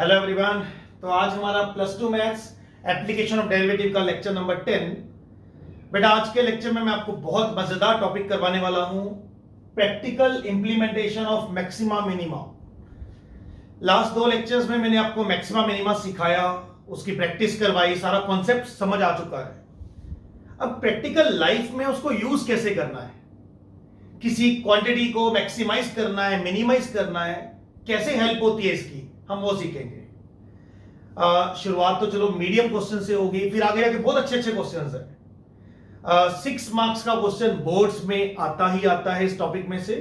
Hello everyone. तो आज हमारा +2 मैथ्स एप्लीकेशन ऑफ डेरिवेटिव का लेक्चर नंबर 10। बेटा आज के लेक्चर में मैं आपको बहुत मजेदार टॉपिक करवाने वाला हूं, practical implementation of maxima minima. Last 2 lectures में मैंने आपको मैक्सिमा मिनिमा सिखाया, उसकी प्रैक्टिस करवाई, सारा कॉन्सेप्ट समझ आ चुका है। अब प्रैक्टिकल लाइफ में उसको यूज कैसे करना है, किसी क्वांटिटी को मैक्सिमाइज करना है, मिनिमाइज करना है, कैसे हेल्प होती है इसकी, हम वो सीखेंगे। शुरुआत तो चलो मीडियम क्वेश्चन से होगी, फिर आगे जाके बहुत अच्छे अच्छे क्वेश्चंस हैं। 6 मार्क्स का क्वेश्चन बोर्ड्स में आता ही आता है इस टॉपिक में से,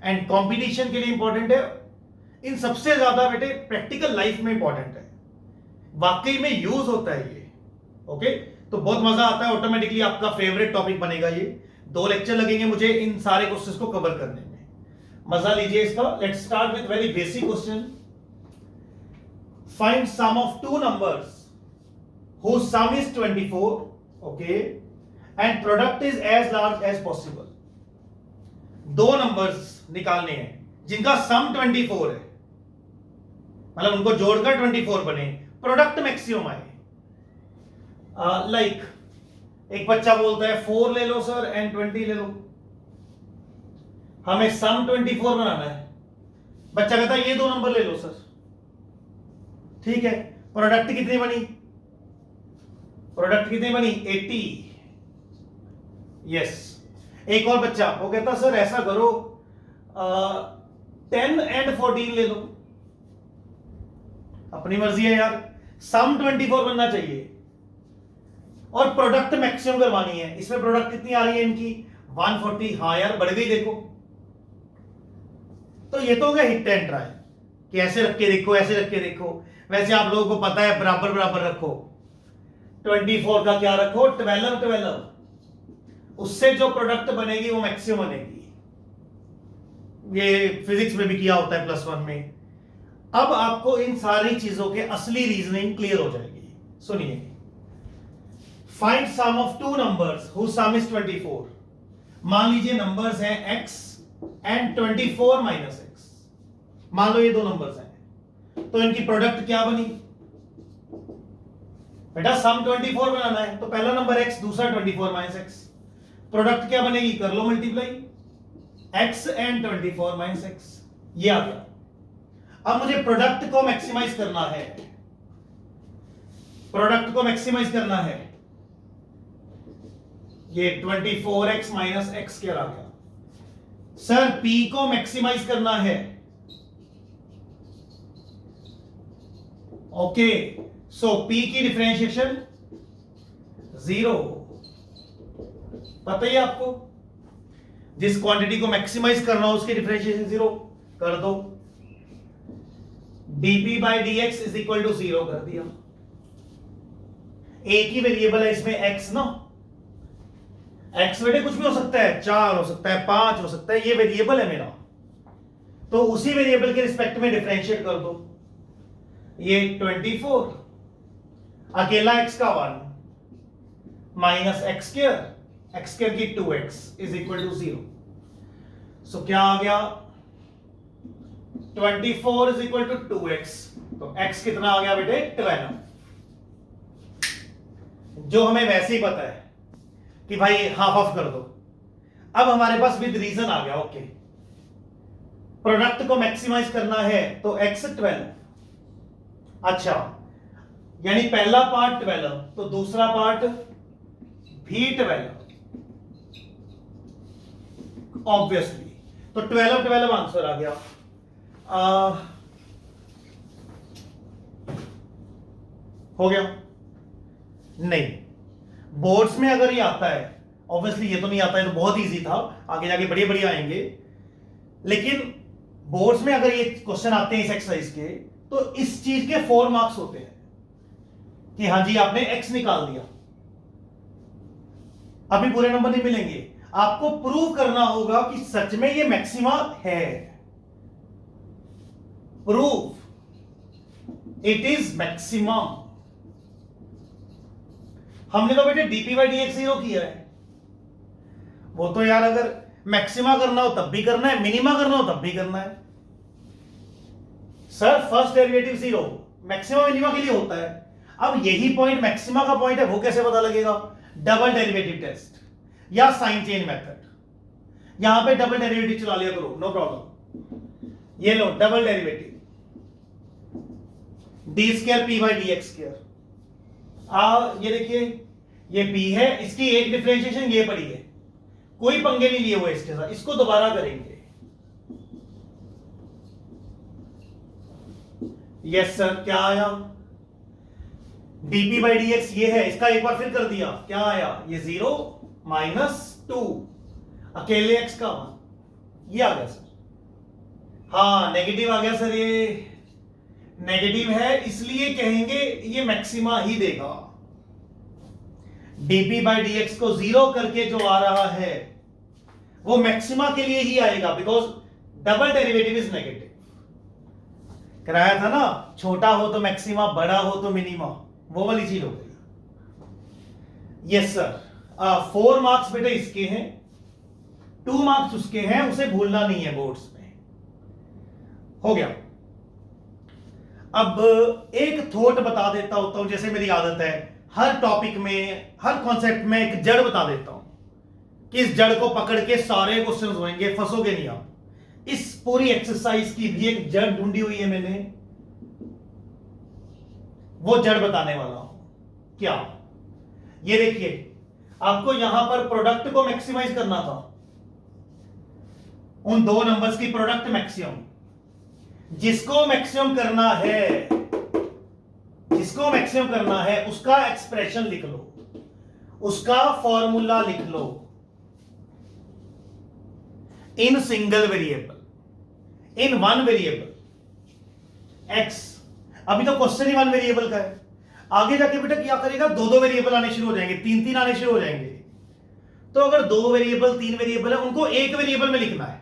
एंड कंपटीशन के लिए इंपॉर्टेंट है। इन सबसे ज्यादा बेटे प्रैक्टिकल लाइफ में इंपॉर्टेंट है, वाकई में यूज होता है ये। ओके, तो बहुत मजा आता है, ऑटोमेटिकली आपका फेवरेट टॉपिक बनेगा ये। 2 लेक्चर लगेंगे मुझे इन सारे क्वेश्चंस को कवर करने में, मजा लीजिए इसका। Let's start with very basic question. Find sum of 2 numbers whose sum is 24, okay, and product is as large as possible। 2 numbers निकालने हैं जिनका सम 24 है, मतलब उनको जोड़कर 24 बने, प्रोडक्ट मैक्सिमम आए। लाइक एक बच्चा बोलता है 4 ले लो सर एंड 20 ले लो, हमें सम 24 बनाना है। बच्चा कहता है ये 2 नंबर ले लो सर, ठीक है। प्रोडक्ट कितनी बनी? प्रोडक्ट कितनी बनी? 80। यस। एक और बच्चा वो कहता सर ऐसा करो 10 एंड 14 ले लो। अपनी मर्जी है यार, सम 24 बनना चाहिए और प्रोडक्ट मैक्सिमम करवानी है। इसमें प्रोडक्ट कितनी आ रही है इनकी? 140। हाँ यार बढ़ गई, देखो। तो ये तो हो गया हिट एंड ट्राई कि ऐसे रख के देखो, ऐसे रख के देखो। वैसे आप लोगों को पता है बराबर बराबर रखो। 24 का क्या रखो? 12। उससे जो प्रोडक्ट बनेगी वो मैक्सिमम बनेगी। ये फिजिक्स में भी किया होता है +1 में। अब आपको इन सारी चीजों के असली रीजनिंग क्लियर हो जाएगी। सुनिए, find sum of 2 numbers whose sum is 24। मान लीजिए नंबर्स हैं x एंड 24 - x। मान लो ये 2 नंबर्स हैं, तो इनकी प्रोडक्ट क्या बनी? बेटा सम 24 बनाना है, तो पहला नंबर x, दूसरा 24 - x। प्रोडक्ट क्या बनेगी? कर लो मल्टीप्लाई, x एंड 24 - x। ये आ गया। अब मुझे प्रोडक्ट को मैक्सिमाइज करना है, प्रोडक्ट को मैक्सिमाइज करना है। ये 24x - x क्या आ गया? सर p को मैक्सिमाइज करना है। ओके, सो p की डिफरेंशिएशन 0। पता ही आपको, जिस क्वांटिटी को मैक्सिमाइज करना हो उसकी डिफरेंशिएशन 0 कर दो। dp/dx = 0 कर दिया। एक ही वेरिएबल है इसमें x ना, x बेटे कुछ भी हो सकता है, 4 हो सकता है, 5 हो सकता है, ये वेरिएबल है मेरा, तो उसी वेरिएबल के रिस्पेक्ट में डिफरेंशिएट कर दो। ये 24 अकेला x का 1 माइनस x स्क्वायर की 2x = 0। सो क्या आ गया? 24 = 2x, तो x कितना आ गया बेटे? 12। जो हमें वैसे ही पता है कि भाई हाफ ऑफ कर दो। अब हमारे पास विद रीजन आ गया। ओके, प्रोडक्ट को मैक्सिमाइज करना है तो x 12। अच्छा, यानी पहला पार्ट 12 तो दूसरा पार्ट भी 12 ऑब्वियसली। तो 12 आंसर आ गया। हो गया? नहीं, बोर्ड्स में अगर ये आता है, ऑब्वियसली ये तो नहीं आता है, तो बहुत इजी था, आगे जाके बढ़िया बढ़िया आएंगे। लेकिन बोर्ड्स में अगर ये क्वेश्चन आते हैं इस एक्सरसाइज के, तो इस चीज के 4 मार्क्स होते हैं कि हाँ जी आपने x निकाल दिया। अभी पूरे नंबर नहीं मिलेंगे, आपको प्रूव करना होगा कि सच में ये मैक्सिमा है। Proof it is maximum. हमने तो बेटे dp/dx 0 किया है, वो तो यार अगर मैक्सिमा करना हो तब भी करना है, मिनिमा करना हो तब भी करना है। Sir first derivative 0, maxima minima के लिए होता है। अब यही पॉइंट मैक्सिमा का पॉइंट है, वो कैसे पता लगेगा? डबल डेरिवेटिव टेस्ट या साइन चेन मेथड। यहां पे डबल डेरिवेटिव चला लिया करो, नो प्रॉब्लम। ये लो double derivative D square P by D x square. ये देखिए ये p है, इसकी एक डिफरेंशिएशन ये पड़ी है, कोई पंगे नहीं लिए हुए इसके साथ। इसको दोबारा करेंगे। यस सर, क्या आया? dp बाई डी एक्स ये है, इसका एक बार फिर कर दिया, क्या आया? ये 0 -2 अकेले x का 1, ये आ गया सर। हाँ नेगेटिव आ गया सर, ये नेगेटिव है इसलिए कहेंगे ये मैक्सिमा ही देगा। dp बाई डी एक्स को 0 करके जो आ रहा है वो मैक्सिमा के लिए ही आएगा, because double derivative is negative. कराया था ना, छोटा हो तो मैक्सिमा, बड़ा हो तो मिनिमा, वो वाली चीज हो गई। यस सर, 4 मार्क्स बेटे इसके हैं, 2 मार्क्स उसके हैं, उसे भूलना नहीं है बोर्ड्स में। हो गया। अब एक थॉट बता देता होता हूं, जैसे मेरी आदत है, हर टॉपिक में, हर कॉन्सेप्ट में एक जड़ बता देता हूं कि इस जड़ को पकड़ के सारे क्वेश्चंस होंगे, फंसोगे नहीं आप। इस पूरी एक्सरसाइज की भी एक जड़ ढूंढी हुई है मैंने, वो जड़ बताने वाला हूं। क्या? ये देखिए, आपको यहां पर प्रोडक्ट को मैक्सिमाइज करना था, उन दो नंबर्स की प्रोडक्ट मैक्सिमम। जिसको मैक्सिमम करना है, जिसको मैक्सिमम करना है उसका एक्सप्रेशन लिख लो, उसका फॉर्मूला लिख लो in single variable, in one variable X. अभी तो क्वेश्चन ही वन वेरिएबल का है, आगे जाके बेटा क्या करेगा, दो वेरिएबल आने शुरू हो जाएंगे, तीन आने शुरू हो जाएंगे। तो अगर 2 वेरिएबल 3 वेरिएबल है, उनको एक वेरिएबल में लिखना है,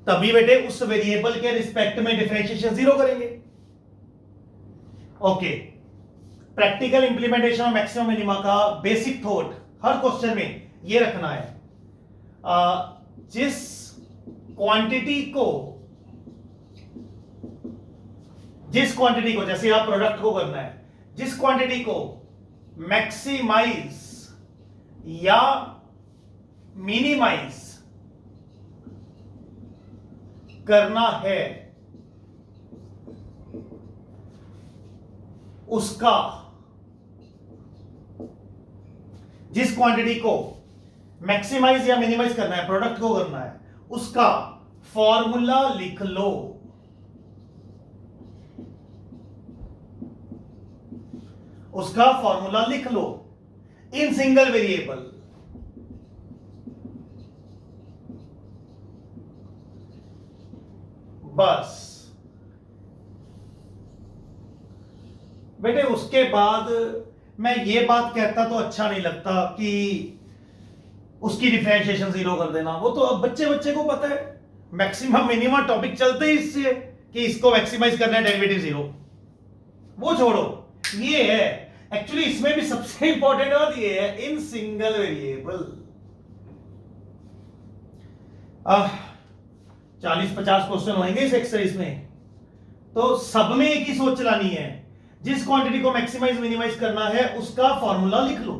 तभी बेटे उस वेरिएबल के रिस्पेक्ट में डिफरेंशिएशन 0 करेंगे। Okay, practical implementation of maximum minima का बेसिक थॉट हर क्वेश्चन में ये रखना है, जिस क्वांटिटी को, जैसे आप प्रोडक्ट को करना है, जिस क्वांटिटी को मैक्सिमाइज या मिनिमाइज करना है, उसका, जिस क्वांटिटी को मैक्सिमाइज या मिनिमाइज करना है, प्रोडक्ट को करना है, उसका फॉर्मूला लिख लो। उसका फॉर्मूला लिख लो इन सिंगल वेरिएबल। बस बेटे, उसके बाद मैं ये बात कहता तो अच्छा नहीं लगता कि उसकी डिफरेंशिएशन 0 कर देना, वो तो अब बच्चे को पता है। मैक्सिमम मिनिमम टॉपिक चलते ही इससे कि इसको मैक्सिमाइज करना है, डेरिवेटिव 0, वो छोड़ो। ये है एक्चुअली, इसमें भी सबसे इंपॉर्टेंट बात ये है, इन सिंगल वेरिएबल। 40-50 क्वेश्चन होंगे इस एक्सरसाइज में, तो सब में एक ही सोच चलानी है। जिस क्वांटिटी को मैक्सिमाइज मिनिमाइज करना है उसका फॉर्मूला लिख लो,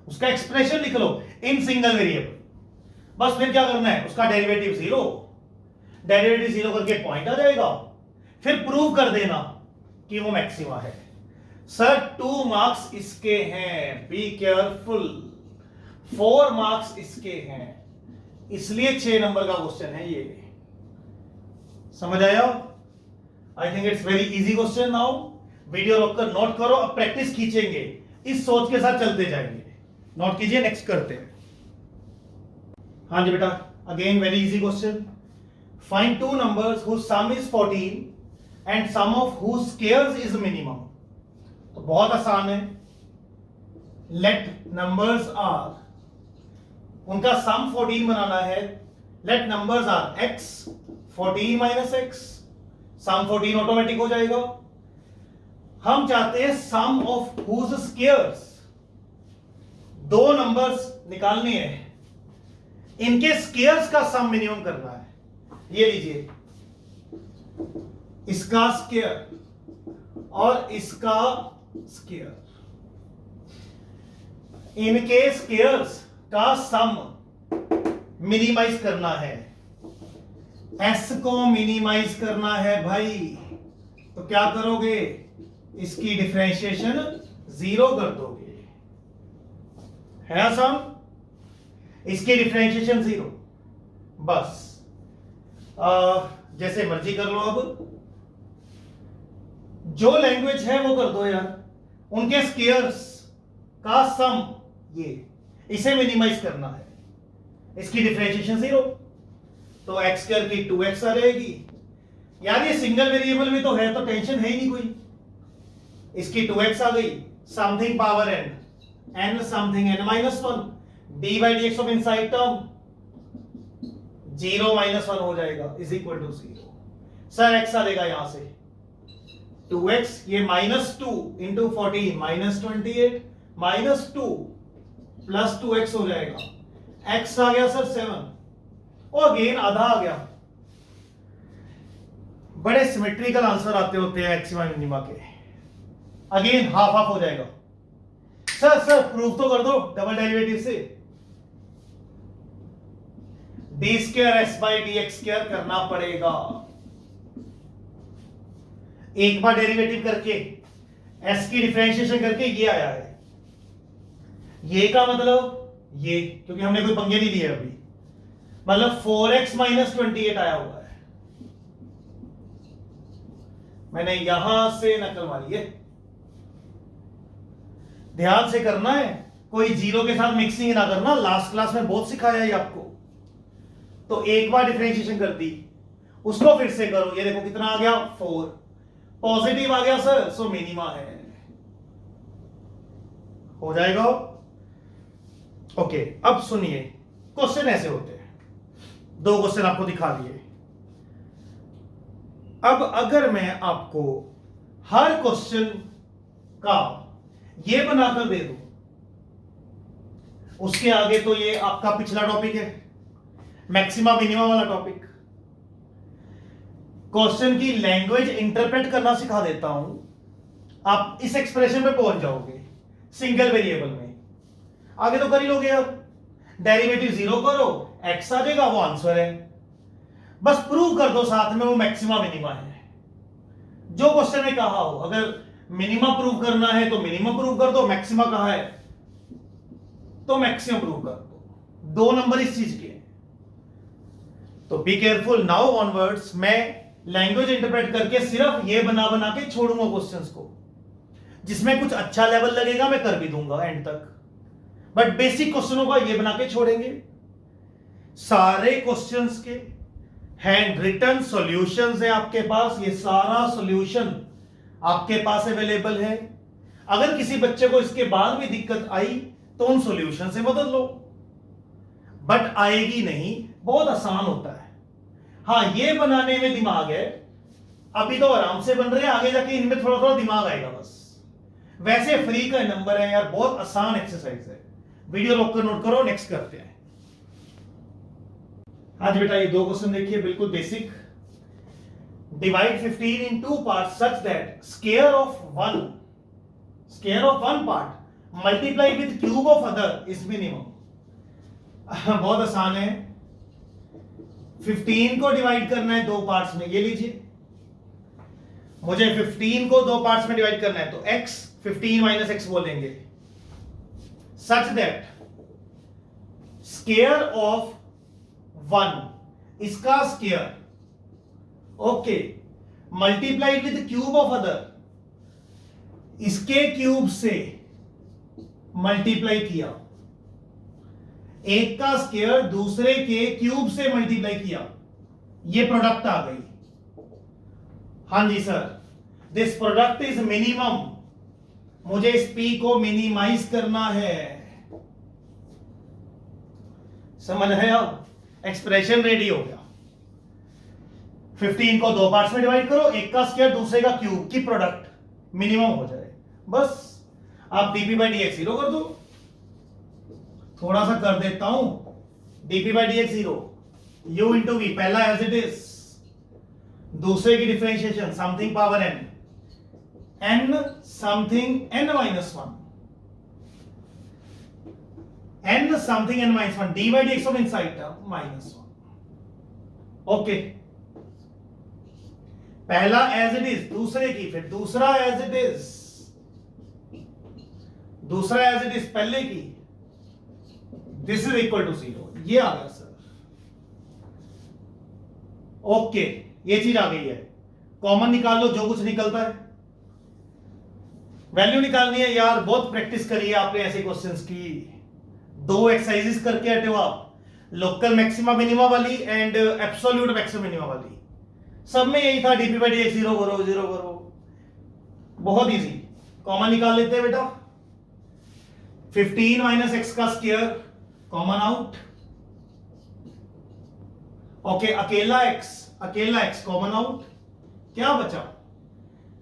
उसका एक्सप्रेशन लिख लो इन सिंगल वेरिएबल। बस फिर क्या करना है, उसका डेरिवेटिव 0, डेरिवेटिव 0 करके पॉइंट आ जाएगा, फिर प्रूव कर देना कि वो मैक्सिमा है। सर 2 मार्क्स इसके हैं, बी केयरफुल। 4 मार्क्स इसके हैं, इसलिए 6 नंबर का क्वेश्चन है ये। समझ आया? I think it's very easy question. Now video रोककर नोट करो, अब प्रैक्टिस खींचेंगे, इस सोच के साथ चलते जाएंगे। नोट कीजिए, नेक्स्ट करते हैं। हाँ जी बेटा, again very easy question. Find 2 numbers whose sum is 14 and sum of whose squares is minimum. तो बहुत आसान है। लेट नंबर्स आर, उनका सम 14 बनाना है। Let numbers are x 14 minus x, sum 14 automatic हो जाएगा। हम चाहते हैं sum of whose squares, 2 numbers निकालनी है, इनके स्क्वायर्स का सम मिनिमम करना है। ये लीजिए, इसका स्क्वायर और इसका स्क्वायर। इनके स्क्वायर्स का सम मिनिमाइज करना है, एस को मिनिमाइज करना है भाई। तो क्या करोगे, इसकी डिफरेंशिएशन 0 कर दोगे, है आसान। इसकी डिफरेंशिएशन 0, बस जैसे मर्जी कर लो। अब जो लैंग्वेज है वो कर दो यार। उनके स्क्वायर्स का सम, ये इसे मिनिमाइज करना है, इसकी डिफरेंशिएशन 0, तो एक्स स्क्वायर की 2x आ रहेगी। यार ये सिंगल वेरिएबल में तो है, तो टेंशन है ही नहीं कोई। इसकी 2x आ गई, something power n something n minus 1, d by D x of inside term 0 minus 1 हो जाएगा, is equal to 0। Sir x आ जाएगा यहां से 2x, ये -2 इंटू 14 -28 -2 प्लस 2x हो जाएगा। x आ गया सर 7 और अगेन आधा आ गया। बड़े सिमेट्रिकल आंसर आते होते हैं एक्सिमा मिनिमा के। अगेन हाफ हाफ हो जाएगा। सर प्रूफ तो कर दो डबल डेरिवेटिव से। D square S by D x square करना पड़ेगा। एक बार डेरिवेटिव करके एस की डिफरेंशिएशन करके ये आया है। ये का मतलब ये, क्योंकि हमने कोई पंगे नहीं दिए अभी, मतलब 4x माइनस 28 आया हुआ है। मैंने यहां से नकल मारी है, ध्यान से करना है, कोई जीरो के साथ मिक्सिंग ना करना। लास्ट क्लास में बहुत सिखाया है आपको। तो एक बार डिफरेंशिएशन कर दी, उसको फिर से करो। ये देखो कितना आ गया 4, पॉजिटिव आ गया सर, सो मिनिमा है, हो जाएगा। ओके, अब सुनिए, क्वेश्चन ऐसे होते हैं। 2 क्वेश्चन आपको दिखा दिए। अब अगर मैं आपको हर क्वेश्चन का ये बनाकर दे दूं, उसके आगे तो ये आपका पिछला टॉपिक है, मैक्सिमा मिनिमा वाला टॉपिक। क्वेश्चन की लैंग्वेज इंटरप्रेट करना सिखा देता हूं, आप इस एक्सप्रेशन पे पहुंच जाओगे सिंगल वेरिएबल में। आगे तो कर ही लोगे। अब डेरिवेटिव 0 करो, x आ जाएगा, वो आंसर है। बस प्रूव कर दो साथ में वो मैक्सिमा मिनिमा है। जो क्वेश्चन में कहा हो, अगर मिनिमा प्रूव करना है तो मिनिमा प्रूव कर दो, मैक्सिमा कहा है तो मैक्सिमम प्रूव कर दो। 2 नंबर इस चीज के। तो बी केयरफुल, नाउ ऑनवर्ड्स मैं लैंग्वेज इंटरप्रेट करके सिर्फ ये बना बना के छोड़ूंगा क्वेश्चंस को। जिसमें कुछ अच्छा लेवल लगेगा मैं कर भी दूंगा एंड तक, बट बेसिक क्वेश्चनों का ये बना के छोड़ेंगे। सारे क्वेश्चंस के हैंड रिटन सॉल्यूशंस है आपके पास, ये सारा सॉल्यूशन आपके पास अवेलेबल है। अगर किसी बच्चे को इसके बाद भी दिक्कत आई तो उन सॉल्यूशन से मदद लो, बट आएगी नहीं, बहुत आसान होता है। हाँ, ये बनाने में दिमाग है, अभी तो आराम से बन रहे हैं, आगे जाके इनमें थोड़ा थोड़ा दिमाग आएगा बस। वैसे फ्री का नंबर है यार, बहुत आसान एक्सरसाइज है। वीडियो रोक कर नोट करो, नेक्स्ट करते हैं। आज बेटा ये 2 क्वेश्चन देखिए, बिल्कुल basic. Divide 15 in 2 parts such that square of one part multiply with cube of other is minimum. बहुत आसान है। 15 को डिवाइड करना है 2 पार्ट्स में, ये लीजिए। मुझे 15 को 2 पार्ट्स में डिवाइड करना है, तो x 15 माइनस x बोलेंगे। सच दैट स्क्वायर ऑफ 1, इसका square, okay, multiplied with cube of other, इसके क्यूब से मल्टीप्लाई किया। एक का स्क्वायर दूसरे के क्यूब से मल्टीप्लाई किया, ये प्रोडक्ट आ गई। हां जी sir, this product is minimum. मुझे इस p को मिनिमाइज करना है, समझ है? अब एक्सप्रेशन रेडी हो गया। 15 को 2 पार्ट्स में डिवाइड करो, एक का स्क्वायर दूसरे का क्यूब की प्रोडक्ट मिनिमम हो जाए। बस आप dp बाई dx 0 कर दो। थोड़ा सा कर देता हूं, dp by dx 0, u into v, पहला एज इट इज, दूसरे की differentiation something power n, n something n minus 1, n something n minus 1 d by dx of inside term minus 1. Okay, पहला एज इट इज, दूसरे की, फिर दूसरा as it is, दूसरा as it is पहले की, दिस इज इक्वल टू 0, ये आ गया सर. ओके, ये चीज आ गई है. कॉमन निकाल लो, जो कुछ निकलता है. वैल्यू निकालनी है यार, बहुत प्रैक्टिस करी है आपने ऐसे क्वेश्चंस की. 2 एक्सरसाइजेस करके हटे हो आप, लोकल मैक्सिमा मिनिमा वाली एंड एब्सोल्यूट मैक्सिमा मिनिमा वाली. सब में यही था, डीपी बाई डी 0 करो 0 करो. बहुत इजी. कॉमन निकाल लेते हैं बेटा. 15 माइनस एक्स का स्क्वायर कॉमन आउट. ओके, अकेला एक्स कॉमन आउट. क्या बचा?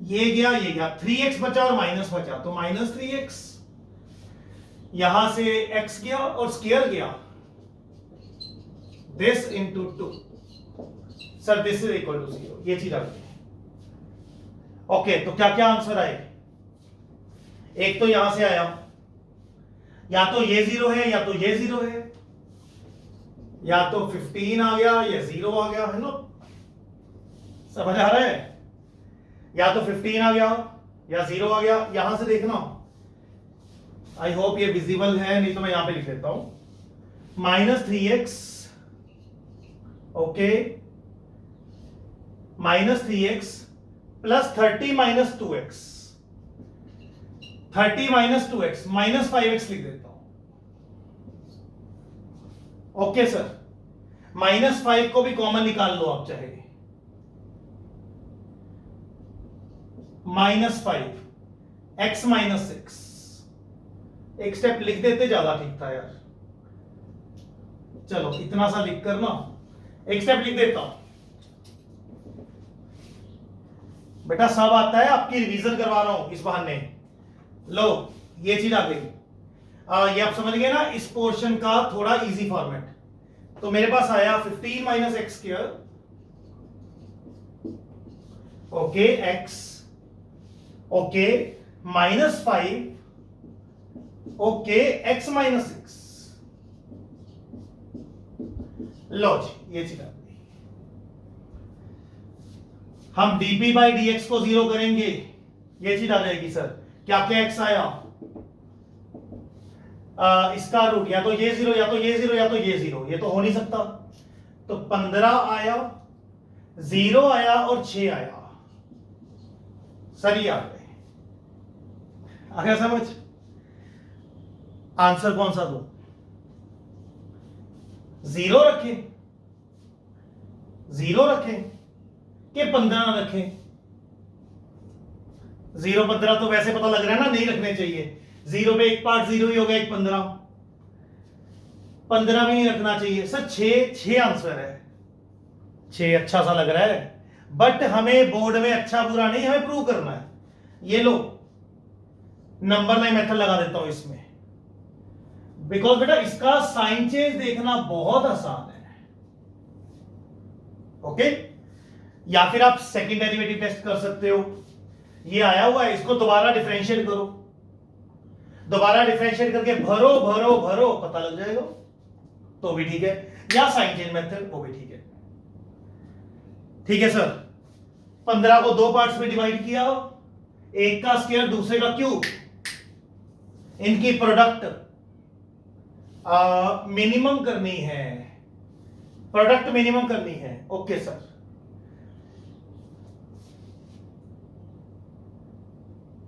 ये गया 3x बचा और माइनस बचा, तो माइनस 3x. यहां से x गया और स्क्वायर गया, this into 2. Sir this is equal to 0, ये चीज आ गई. ओके, तो क्या क्या आंसर आए? एक तो यहां से आया, या तो ये 0 है या तो ये 0 है, या तो 15 आ गया या 0 आ गया, है ना? समझ आ रहा है? या तो 15 आ गया या 0 आ गया. यहां से देखना, आई होप ये विजिबल है, नहीं तो मैं यहां पे लिख देता हूं. Minus 3x, okay, minus 3x plus 30 minus 2x, 30 minus 2x minus 5x लिख देता हूं. ओके सर, माइनस 5 को भी कॉमन निकाल लो आप चाहे. Minus 5 x minus 6. एक स्टेप लिख देते ज्यादा ठीक था यार. चलो इतना सा लिख कर ना एक स्टेप लिख देता हूं. बेटा सब आता है, आपकी रिवीजन करवा रहा हूं इस बहाने. लो ये चीज आ गई. ये आप समझ गए ना इस पोर्शन का थोड़ा इजी फॉर्मेट. तो मेरे पास आया 15 minus x square, okay, x, okay, minus 5, okay, x minus 6. लो जी, ये चीज आ गई. हम dp बाई dx को 0 करेंगे, ये चीज आ जाएगी सर. क्या क्या x आया? इसका रूट या तो ये 0 या तो ये 0 या तो ये 0, ये तो हो नहीं सकता. तो 15 आया, 0 आया और 6 आया. सर ये आ गए. आ गया समझ? आंसर कौन सा दो? 0 रखें, 0 रखें कि 15 रखें? 0 15 तो वैसे पता लग रहा है ना नहीं रखने चाहिए. 0 पे एक पार्ट 0 ही हो गया, एक 15. 15 भी नहीं रखना चाहिए सर. 6 आंसर है. 6 अच्छा सा लग रहा है, बट हमें बोर्ड में अच्छा बुरा नहीं, हमें प्रूव करना है. ये लो नंबर लाइन मेथड लगा देता हूं इसमें, बिकॉज बेटा इसका साइन चेंज देखना बहुत आसान है. ओके, या फिर आप सेकंड डेरिवेटिव टेस्ट कर सकते हो. ये आया हुआ है, इसको दोबारा डिफरेंशिएट करो, दोबारा डिफरेंशिएट करके भरो भरो भरो, पता लग जाएगा तो भी ठीक है, या साइन चेंज मेथड वो भी ठीक है. ठीक है सर. 15 को 2 पार्ट्स में डिवाइड किया, एक का स्क्वायर दूसरे का क्यूब, इनकी प्रोडक्ट मिनिमम करनी है, प्रोडक्ट मिनिमम करनी है. Okay sir.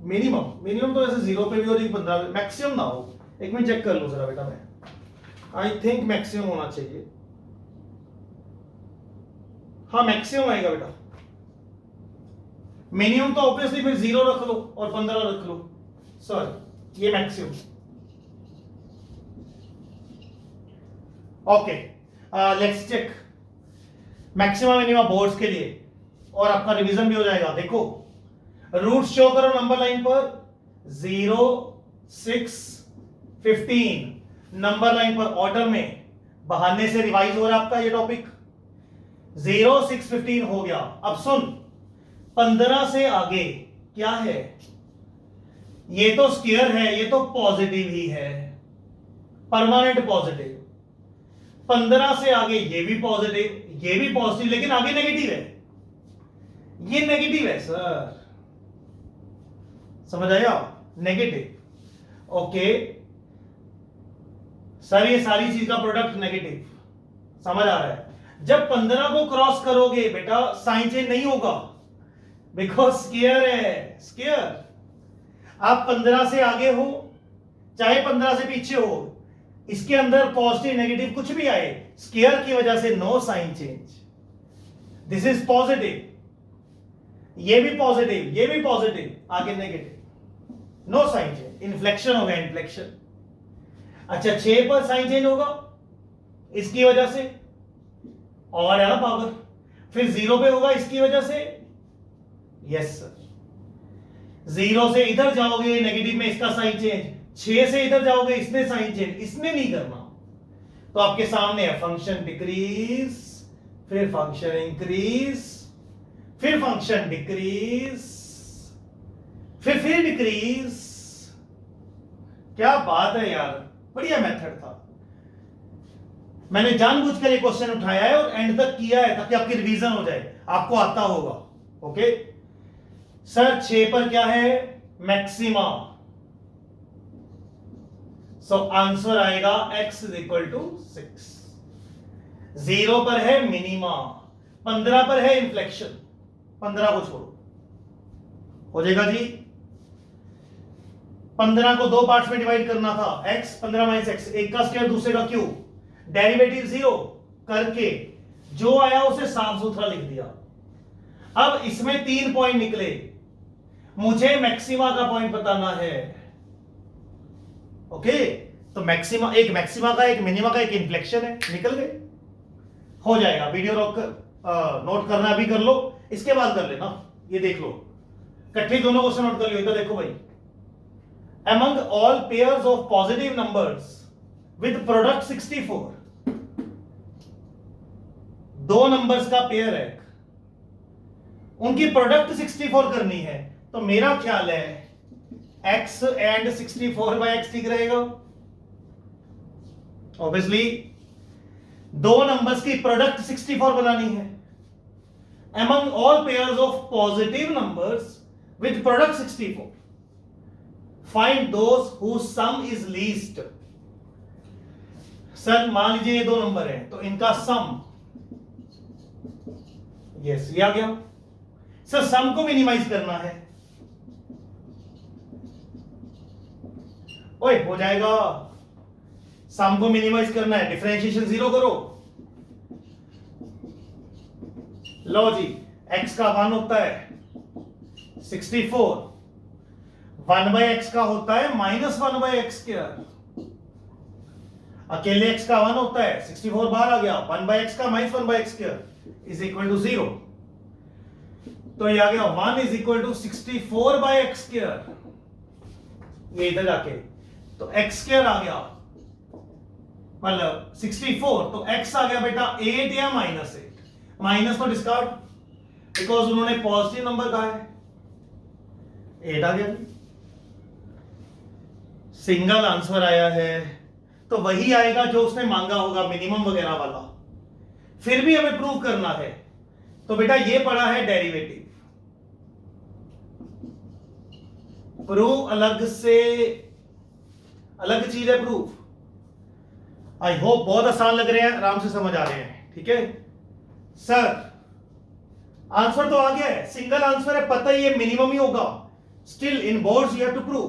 मिनिमम तो वैसे 0 पे भी और 15 पे, मैक्सिमम ना हो. एक मिनट चेक कर लो जरा बेटा, मैं आई थिंक मैक्सिमम होना चाहिए. हाँ मैक्सिमम आएगा बेटा. मिनिमम तो ऑब्वियसली फिर 0 रख लो और 15 रख लो. सॉरी ये maximum. Okay, let's check maximum minimum boards के लिए, और आपका रिवीजन भी हो जाएगा. देखो रूट शो करो नंबर लाइन पर. 0 6 15 नंबर लाइन पर ऑर्डर में, बहाने से रिवाइज हो रहा है आपका ये टॉपिक. 0 6 15 हो गया. अब सुन, 15 से आगे क्या है? ये तो स्क्वायर है, ये तो पॉजिटिव ही है, परमानेंट पॉजिटिव। 15 से आगे ये भी पॉजिटिव, ये भी पॉजिटिव, लेकिन आगे नेगेटिव है, ये नेगेटिव है सर, समझ आया? नेगेटिव। ओके सर, ये सारी चीज का प्रोडक्ट नेगेटिव, समझ आ रहा है? जब 15 को क्रॉस करोगे बेटा साइन चेंज नहीं होगा, बिकॉज स्क्वायर है, स्क्वायर। आप 15 से आगे हो चाहे 15 से पीछे हो, इसके अंदर पॉजिटिव नेगेटिव कुछ भी आए, स्क्वायर की वजह से no sign change, this is positive. ये भी पॉजिटिव, ये भी पॉजिटिव, आगे negative, no sign change, inflection होगा, इन्फ्लेक्शन। अच्छा 6 पर साइन चेंज होगा इसकी वजह से, और है ना पावर। फिर 0 पे होगा इसकी वजह से, यस सर। 0 से इधर जाओगे नेगेटिव में, इसका साइन चेंज। 6 से इधर जाओगे, इसने साइन चेंज, इसने नहीं करना। तो आपके सामने है फंक्शन डिक्रीज, फिर फंक्शन इंक्रीज, फिर फंक्शन डिक्रीज, फिर डिक्रीज। क्या बात है यार, बढ़िया मेथड था। मैंने जानबूझकर ये क्वेश्चन उठाया है और एंड तक किया है ताकि आपकी रिवीजन हो जाए, आपको आता होगा। ओके सर, 6 पर क्या है? मैक्सिमा। सो आंसर आएगा x इज इक्वल टू 6। 0 पर है मिनिमा, 15 पर है इन्फ्लेक्शन, 15 को छोड़ो, हो जाएगा जी। 15 को 2 पार्ट्स में डिवाइड करना था, x 15 माइनस x, एक का स्क्वायर दूसरे का क्यूब, डेरिवेटिव 0 करके जो आया उसे साफ सुथरा लिख दिया। अब इसमें 3 पॉइंट निकले, मुझे मैक्सिमा का पॉइंट बताना है। ओके तो मैक्सिमा, एक मैक्सिमा का, एक मिनिमा का, एक इन्फ्लेक्शन है, निकल गए, हो जाएगा। वीडियो रोक कर नोट करना अभी कर लो, इसके बाद कर लेना, ये देख लो, इकट्ठे दोनों क्वेश्चन नोट कर लियो। इधर देखो भाई, among all pairs of positive numbers with product 64, दो नंबर्स का पेयर है, उनकी प्रोडक्ट 64 करनी है, तो मेरा ख्याल है x एंड 64 बाय x ठीक रहेगा। ऑब्वियसली दो नंबर्स की प्रोडक्ट 64 बनानी है। among all pairs of positive numbers with product 64, find those whose sum is least। Sir मान लीजिए ये दो नंबर है, तो इनका सम, यस ये आ गया। सर सम को मिनिमाइज करना है, ओए हो जाएगा। सम को मिनिमाइज करना है, डिफरेंशिएशन 0 करो। लो जी, x का 1 होता है 64, 1 बाय एक्स का होता है -1 बाय एक्स स्क्वायर। अकेले x का 1 होता है, 64 बाहर आ गया, 1 बाय एक्स का -1 by x square is equal to 0। तो ये आ गया 1 is equal to 64 by x square, ये इधर जाके तो एक्स स्क्वायर आ गया, मतलब 64, तो x आ गया बेटा 8 या -8। माइनस तो डिस्कार्ड, बिकॉज उन्होंने पॉजिटिव नंबर कहा है, 8 आ गया। सिंगल आंसर आया है, तो वही आएगा जो उसने मांगा होगा, मिनिमम वगैरह वाला। फिर भी हमें प्रूव करना है, तो बेटा ये पड़ा है डेरिवेटिव, प्रूव अलग से, अलग चीज है प्रूफ। आई होप बहुत आसान लग रहे हैं, आराम से समझ आ रहे हैं, ठीक है सर। आंसर तो आ गया है, सिंगल आंसर है, पता ही है मिनिमम ही होगा। Still in boards you have to prove.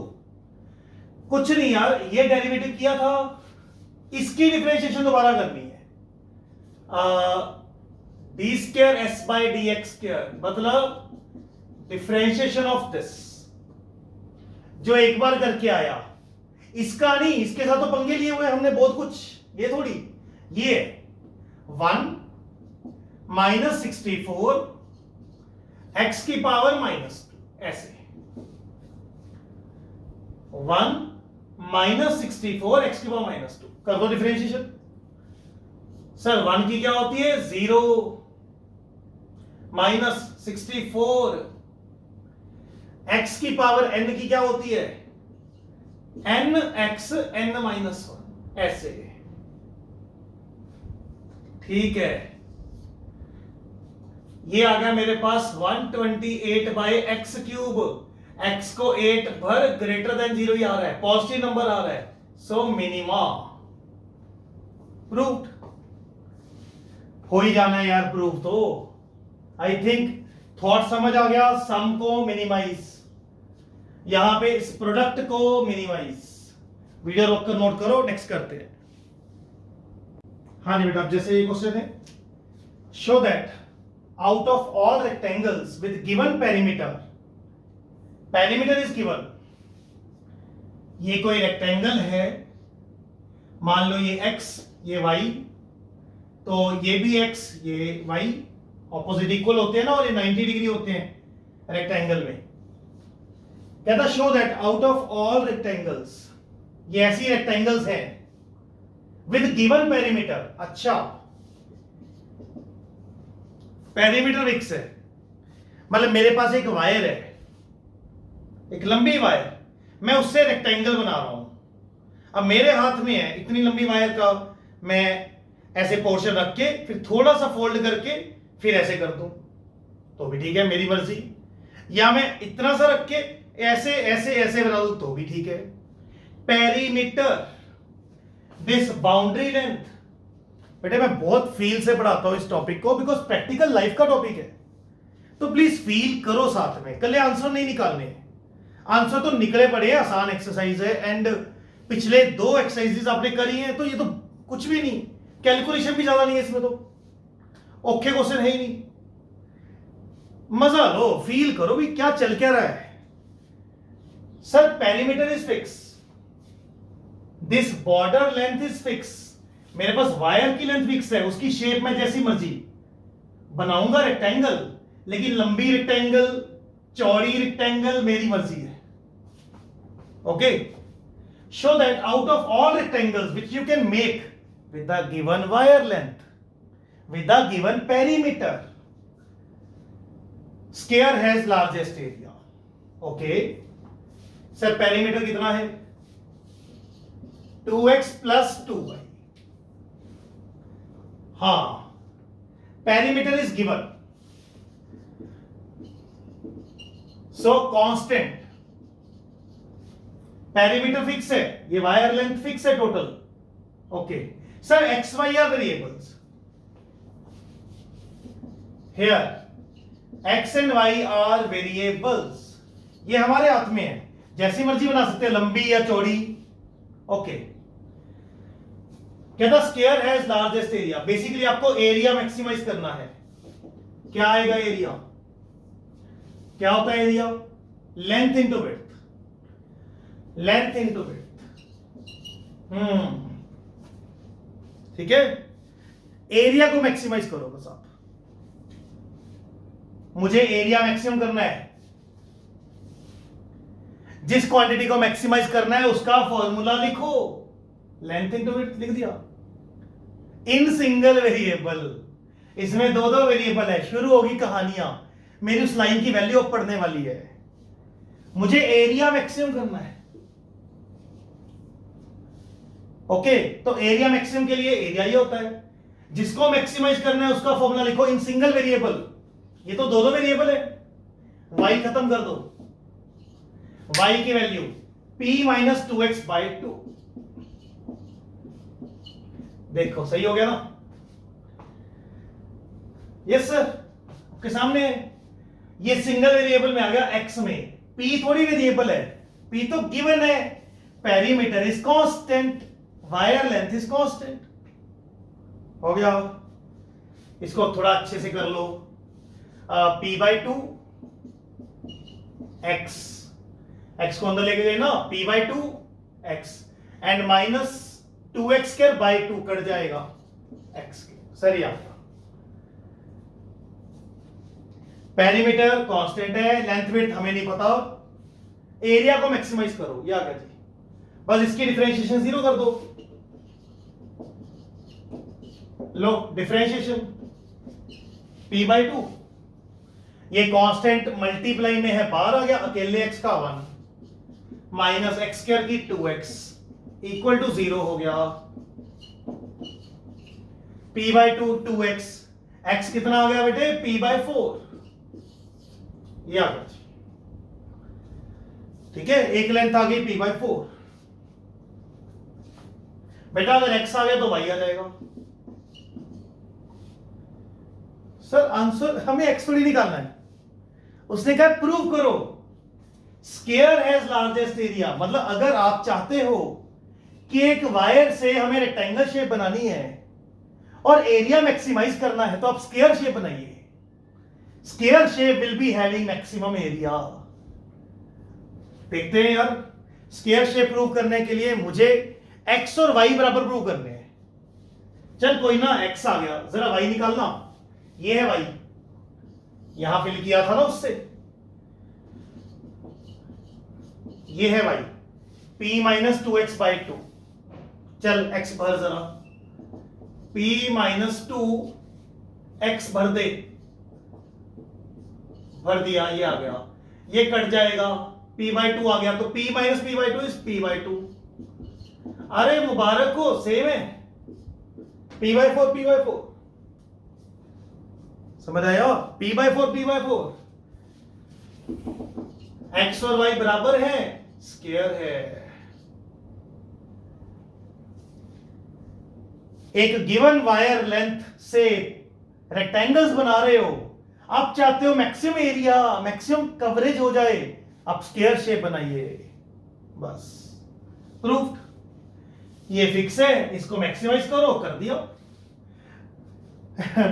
कुछ नहीं यार, ये डेरिवेटिव किया था, इसकी डिफरेंशिएशन दोबारा करनी है। D square s by d x square, मतलब डिफरेंशिएशन ऑफ दिस, जो एक बार करके आया, इसका नहीं, इसके साथ तो पंगे लिए हुए हमने बहुत कुछ, ये थोड़ी, ये 1 माइनस 64 एक्स की पावर -2, ऐसे 1 माइनस 64 एक्स की पावर -2 कर दो डिफरेंशिएशन। सर 1 की क्या होती है 0, -64 x की पावर n की क्या होती है, nx n-1, ऐसे, ठीक है। ये आ गया मेरे पास 128/x³। x को 8 भर ग्रेटर देन 0 ही आ रहा है, पॉजिटिव नंबर आ रहा है, सो मिनिमा प्रूव्ड। हो ही जाना है यार प्रूफ तो। आई थिंक थॉट समझ आ गया। सम को मिनिमाइज, यहां पे इस प्रोडक्ट को मिनिमाइज। वीडियो रोक कर नोट करो, नेक्स्ट करते हैं। हाँ जी बेटा, जैसे ये क्वेश्चन है, show that out of all rectangles with given perimeter, perimeter is given, ये कोई रेक्टेंगल है, मान लो ये x ये y, तो ये भी x ये y, ऑपोजिट इक्वल होते हैं ना, और ये 90 डिग्री होते हैं रेक्टेंगल में। कहता show that out of all rectangles, ये ऐसी रेक्टेंगल्स हैं विद गिवन पेरीमीटर। अच्छा, पेरीमीटर फिक्स है, मतलब मेरे पास एक वायर है, एक लंबी वायर, मैं उससे रेक्टेंगल बना रहा हूं। अब मेरे हाथ में है इतनी लंबी वायर का, मैं ऐसे पोर्शन रख के फिर थोड़ा सा फोल्ड करके फिर ऐसे कर दूं तो भी ठीक है, मेरी मर्जी, या मैं इतना सा रख के ऐसे ऐसे ऐसे बना दूं तो भी ठीक है। Perimeter, this boundary length. बेटे मैं बहुत फील से पढ़ाता हूं इस टॉपिक को, बिकॉज प्रैक्टिकल लाइफ का टॉपिक है, तो प्लीज फील करो साथ में। कल आंसर नहीं निकालने, आंसर तो निकले पड़े, आसान एक्सरसाइज है, एंड पिछले 2 एक्सरसाइजेस आपने करी हैं, तो ये तो कुछ भी नहीं, कैलकुलेशन भी ज्यादा नहीं है इसमें, तो ओके क्वेश्चन है ही नहीं। मजा लो, फील करो भी क्या चल क्या रहा है। Sir perimeter is fix, this border length is fix, मेरे पास वायर की लेंथ फिक्स है, उसकी शेप में जैसी मर्जी बनाऊंगा रेक्टेंगल, लेकिन लंबी रेक्टेंगल चौड़ी रेक्टेंगल मेरी मर्जी है। Okay, show that out of all rectangles which you can make with the given wire length, with the given perimeter, square has largest area. Okay, sir perimeter कितना है, 2x plus 2y। हाँ, perimeter is given, so constant, perimeter fix है, ये wire length fix है total. Okay sir, x y are variables, here x and y are variables, ये हमारे हाथ में है, जैसी मर्जी बना सकते हैं, लंबी या चौड़ी। ओके, कहता square has largest area, basically आपको एरिया मैक्सिमाइज करना है। क्या आएगा एरिया, क्या होता है area, length into width, length into width. ठीक है, एरिया को मैक्सिमाइज करो बस आप, मुझे एरिया मैक्सिमम करना है, जिस क्वांटिटी को मैक्सिमाइज करना है उसका फॉर्मूला लिखो, लेंथ इंटू विड्थ लिख दिया। इन सिंगल वेरिएबल, इसमें 2 वेरिएबल है, शुरू होगी कहानियां, मेरी उस लाइन की वैल्यू अब पढ़ने वाली है, मुझे एरिया मैक्सिमम करना है। ओके, तो एरिया मैक्सिमम के लिए एरिया ही होता है, जिसको मैक्सिमाइज करना है उसका फॉर्मूला लिखो इन सिंगल वेरिएबल। ये तो 2 वेरिएबल है, y खत्म कर दो, y की वैल्यू p माइनस 2x/2। देखो सही हो गया ना, यस सर, आपके सामने है, ये सिंगल वेरिएबल में आ गया x में, p थोड़ी वेरिएबल है, p तो गिवन है, perimeter is constant, wire length is constant. हो गया, इसको थोड़ा अच्छे से कर लो, p/2 x को अंदर लेके गए ना, p/2 x and minus 2x² cut जाएगा x के, सही आपका। पेरीमीटर कांस्टेंट है, लेंथ विड्थ हमें नहीं पता, एरिया को मैक्सिमाइज करो, ये आ गया जी, बस इसकी डिफरेंशिएशन 0 कर दो, लो डिफरेंशिएशन p/2, ये कांस्टेंट मल्टीप्लाई में है, बाहर आ गया, अकेले x का 1 माइनस एक्स स्क्वायर की 2x इक्वल टू 0 हो गया। p/2 2x, x कितना आ गया बेटे, p/4, ये आ गया। ठीक है, एक लेंथ आ गई p/4। बेटा अगर x आ गया तो y आ जाएगा। सर आंसर हमें x थोड़ी निकालना है, उसने कहा प्रूव करो स्क्वायर हैज लार्जेस्ट एरिया। मतलब अगर आप चाहते हो कि एक वायर से हमें रेक्टेंगल शेप बनानी है और एरिया मैक्सिमाइज करना है, तो आप स्क्वायर शेप बनाइए। Square shape will be having maximum area. देखते हैं यार, स्क्वायर शेप प्रूव करने के लिए मुझे x और y बराबर प्रूव करने हैं। चल कोई ना, x आ गया, जरा y निकालना। ये है y, यहां फिल किया था ना उससे, ये है y, p-2x/2। चल x भर जरा, p-2x भर दे, भर दिया, ये आ गया, ये कट जाएगा, p/2 आ गया, तो p-p/2 इज p/2। अरे मुबारक हो, सेम है, p/4 समझ आया, p/4 x और y बराबर है, स्क्वायर है। एक गिवन वायर लेंथ से रेक्टेंगल्स बना रहे हो, आप चाहते हो मैक्सिमम एरिया, मैक्सिमम कवरेज हो जाए, आप स्क्वायर शेप बनाइए, बस प्रूफ। ये फिक्स है, इसको मैक्सिमाइज करो, कर दिया।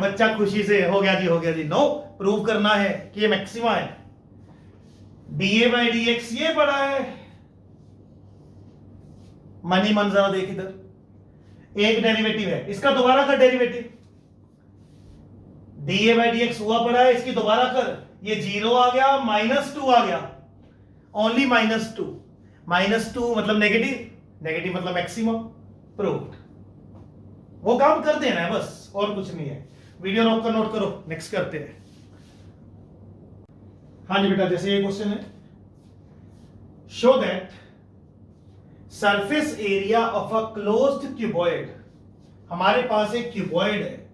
बच्चा खुशी से हो गया जी, हो गया जी। नो, प्रूव करना है कि ये मैक्सिमा है। dA/dx ये पड़ा है, मनी मन जरा देख इधर, एक डेरिवेटिव है, इसका दोबारा कर डेरिवेटिव। dA/dx हुआ पड़ा है, इसकी दोबारा कर, ये 0 आ गया, -2 आ गया, ओनली -2। -2 मतलब नेगेटिव, नेगेटिव मतलब मैक्सिमम, प्रूव्ड। वो काम कर देना है बस, और कुछ नहीं है। वीडियो रोक कर नोट करो, नेक्स्ट करते हैं। हाँ जी बेटा, जैसे ये क्वेश्चन है, show that surface area of a closed cuboid. हमारे पास एक क्यूबॉइड है,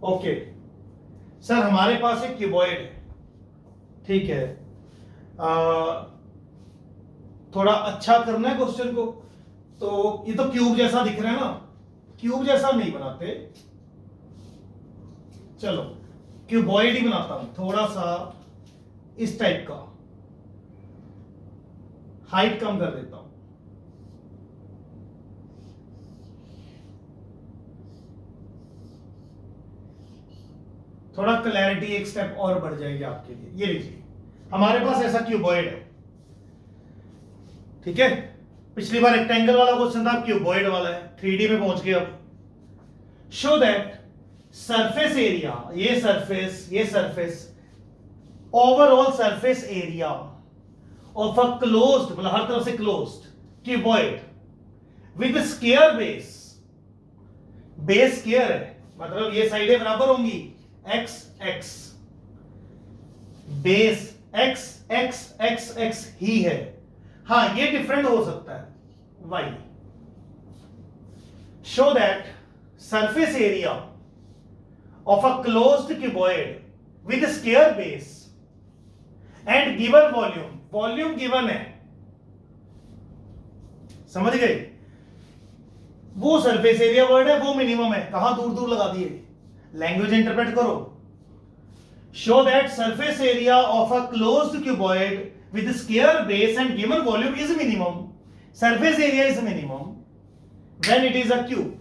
ओके सर, हमारे पास एक क्यूबॉइड है, ठीक है। थोड़ा अच्छा करना है क्वेश्चन को, तो ये तो क्यूब जैसा दिख रहा है ना, क्यूब जैसा नहीं बनाते, चलो क्यूबॉइड ही बनाता हूं, थोड़ा सा इस टाइप का, हाइट कम कर देता हूं, थोड़ा क्लैरिटी एक स्टेप और बढ़ जाएगी आपके लिए। ये लीजिए, हमारे पास ऐसा क्यूबॉइड है, ठीक है। पिछली बार रेक्टेंगल वाला क्वेश्चन था, क्यूबॉइड वाला है, 3D में पहुंच गए अब। शो दैट सरफेस एरिया, ये surface, overall surface area of a closed, मतलब हर तरफ से closed cuboid with square base, base square है, मतलब ये साइडें बराबर होंगी, x x, base x x x x ही है। हाँ, ये डिफरेंट हो सकता है y। Show that surface area of a closed cuboid with square base and given volume, volume given है, समझ गए। वो सरफेस एरिया वर्ड है, वो मिनिमम है, कहां दूर दूर लगा दिए, लैंग्वेज इंटरप्रेट करो। Show that surface area of a closed cuboid with square base and given volume is minimum, surface area is minimum when it is a cube।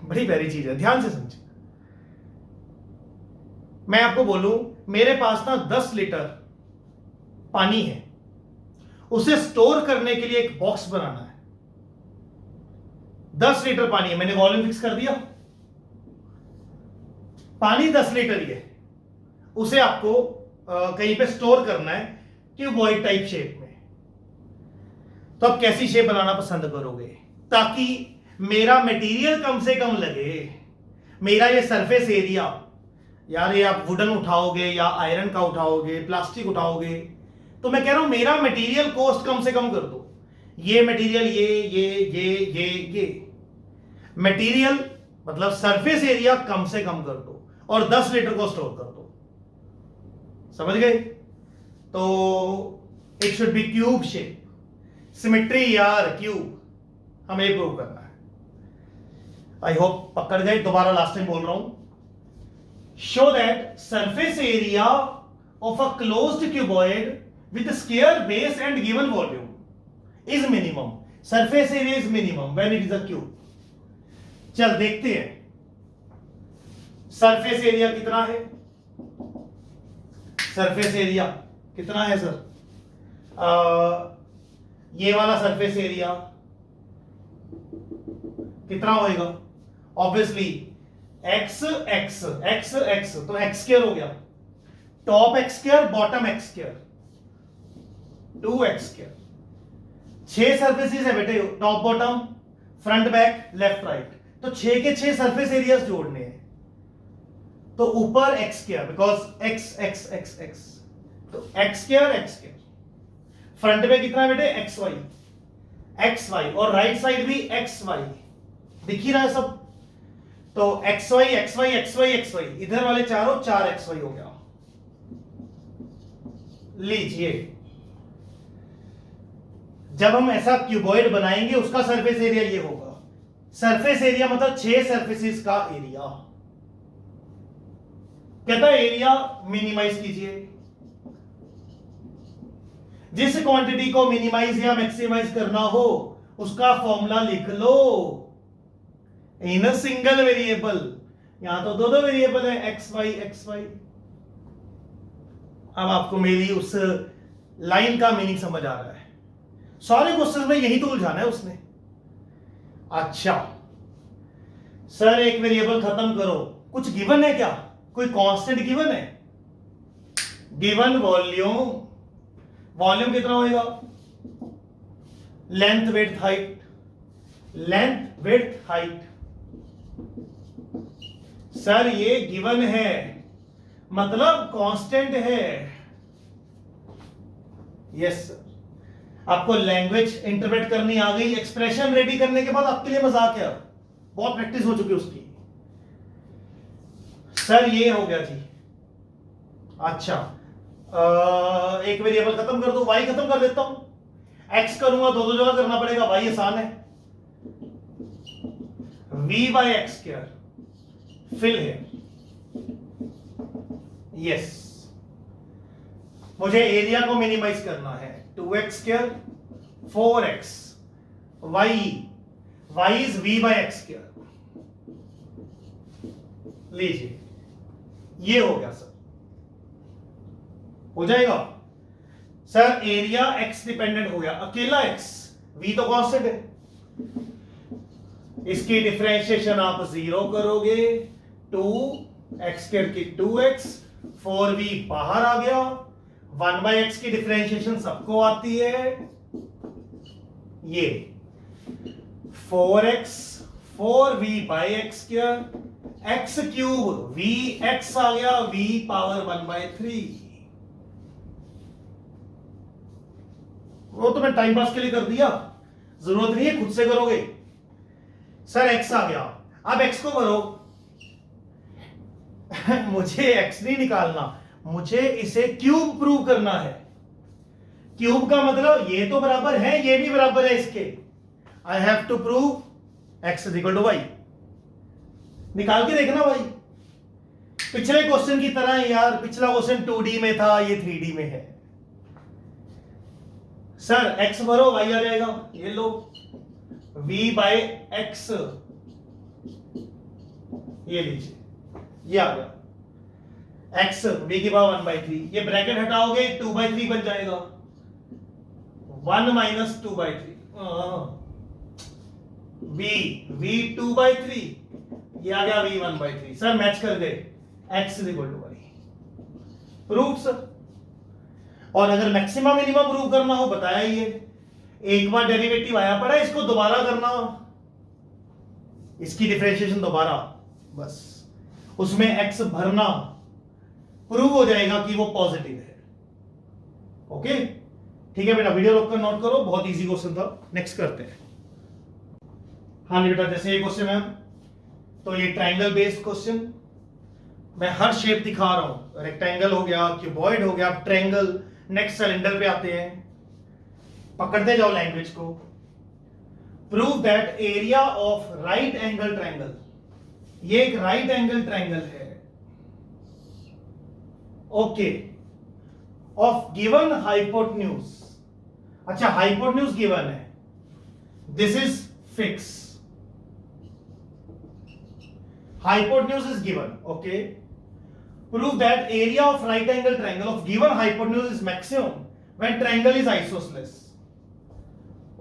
बड़ी प्यारी चीज है, ध्यान से समझे। मैं आपको बोलूं, मेरे पास ना 10 लीटर पानी है, उसे स्टोर करने के लिए एक बॉक्स बनाना है। 10 लीटर पानी है, मैंने वॉल्यूम फिक्स कर दिया, पानी 10 लीटर ही है, उसे आपको कहीं पे स्टोर करना है क्यूबॉइड टाइप शेप में। तो आप कैसी शेप बनाना पसंद करोगे ताकि मेरा मटेरियल कम से कम लगे? मेरा ये सरफेस एरिया, यार ये आप वुडन उठाओगे या आयरन का उठाओगे, प्लास्टिक उठाओगे, तो मैं कह रहा हूं मेरा मटेरियल कॉस्ट कम से कम कर दो। ये मटेरियल ये मटेरियल मतलब सरफेस एरिया कम से कम कर दो और 10 लीटर को स्टोर कर दो। समझ गए? तो it should be cube shape, symmetry यार, क्यूब हमें प्रूव करना है। आई होप पकड़ गए। दोबारा लास्ट टाइम बोल रहा हूं, show that surface area of a closed cuboid with square base and given volume is minimum. Surface area is minimum when it is a cube. चल देखते हैं सरफेस एरिया कितना है। सरफेस एरिया कितना है सर? ये वाला सरफेस एरिया कितना होएगा? Obviously x X X X, तो एक्स स्क्वायर हो गया। Top x square, bottom x square, 2x square. 6 surfaces है बेटे, top bottom front back left right, तो 6 के 6 सरफेस एरियाज जोड़ने हैं। तो ऊपर X square because X X X X, तो X square X square. Front में कितना है बेटे? एक्स वाई एक्स वाई, और राइट साइड भी एक्स वाई, दिख ही रहा है सब। तो X Y X Y X Y X Y, इधर वाले चारों 4 एक्स वाई हो गया। लीजिए, जब हम ऐसा क्यूबॉइड बनाएंगे उसका सरफेस एरिया ये होगा। सरफेस एरिया मतलब 6 सरफेसेस का एरिया। कहता है एरिया मिनिमाइज कीजिए। जिस क्वांटिटी को मिनिमाइज या मैक्सिमाइज करना हो उसका फॉर्मूला लिख लो इन अ सिंगल वेरिएबल। यहां तो दो वेरिएबल है, एक्स वाई एक्स वाई। अब आपको मेरी उस लाइन का मीनिंग समझ आ रहा है। सारे क्वेश्चन में यही तो उलझाना है उसने। अच्छा सर, एक वेरिएबल खत्म करो, कुछ गिवन है क्या? कोई कांस्टेंट गिवन है? गिवन वॉल्यूम, वॉल्यूम कितना होएगा? Length width height, length width height. Sir ये गिवन है मतलब कांस्टेंट है। यस सर, आपको लैंग्वेज इंटरप्रेट करनी आ गई। एक्सप्रेशन रेडी करने के बाद आपके लिए मजाक है, बहुत प्रैक्टिस हो चुकी उसकी। सर ये हो गया जी। अच्छा एक वेरिएबल खत्म कर दो, वाई खत्म कर देता हूं। एक्स करूंगा दो जगह करना पड़ेगा, वाई आसान है। v by x square fill है। यस, मुझे एरिया को मिनिमाइज करना है। 2x square 4x, y is v by x square. लीजिए ये हो गया सर, हो जाएगा सर। एरिया x डिपेंडेंट हो गया, अकेला x, v तो कांस्टेंट है। इसकी डिफरेंशिएशन आप 0 करोगे, 2x स्क्वायर की 2x, 4v बाहर आ गया। 1 बाई एक्स की डिफरेंशिएशन सबको आती है, ये 4x 4v by x square, x cube v x आ गया, v पावर 1 बाई 3। वो तो मैं टाइम पास के लिए कर दिया, जरूरत नहीं है खुद से करोगे। सर x आ गया, अब x को करो। मुझे x नहीं निकालना, मुझे इसे क्यूब प्रूव करना है। क्यूब का मतलब ये तो बराबर है, ये भी बराबर है इसके। I have to prove x is equal to y. निकाल के देखना भाई, पिछले क्वेश्चन की तरह यार। पिछला क्वेश्चन 2D में था, ये 3D में है। सर x भरो, y आ जाएगा। ये लो v बाई एक्स, ये लीजिए, ये आ गया। x v की पावर 1 बाई 3, ये ब्रैकेट हटाओगे 2 बाई 3 बन जाएगा। 1 माइनस 2 बाई 3, v 2 बाई 3, ये आ गया v 1 बाई 3। सर मैच कर गए, x is equal to y. Proof sir. और अगर मैक्सिमम मिनिमम प्रूव करना हो बताया ही है, एक बार डेरिवेटिव आया पड़ा, इसको दोबारा करना, इसकी डिफरेंशिएशन दोबारा, बस उसमें x भरना, प्रूव हो जाएगा कि वो पॉजिटिव है। ओके ठीक है बेटा, वीडियो रोक कर नोट करो, बहुत इजी क्वेश्चन था। नेक्स्ट करते हैं। हाँ बेटा, जैसे ये क्वेश्चन है तो ये ट्रायंगल बेस्ड क्वेश्चन, मैं हर शेप दिखा रहा हूं, रेक्टेंगल हो गया, क्यूबॉइड हो गया, ट्रायंगल। नेक्स्ट सिलेंडर पे आते हैं, पकड़ते जाओ लैंग्वेज को। Prove that area of right angle triangle, ये एक राइट एंगल ट्रायंगल है, ओके, ऑफ गिवन हाइपोटेन्यूज। अच्छा, हाइपोटेन्यूज गिवन है, this is fix, hypotenuse is given, okay. Prove that area of right angle triangle of given hypotenuse is maximum when triangle is isosceles.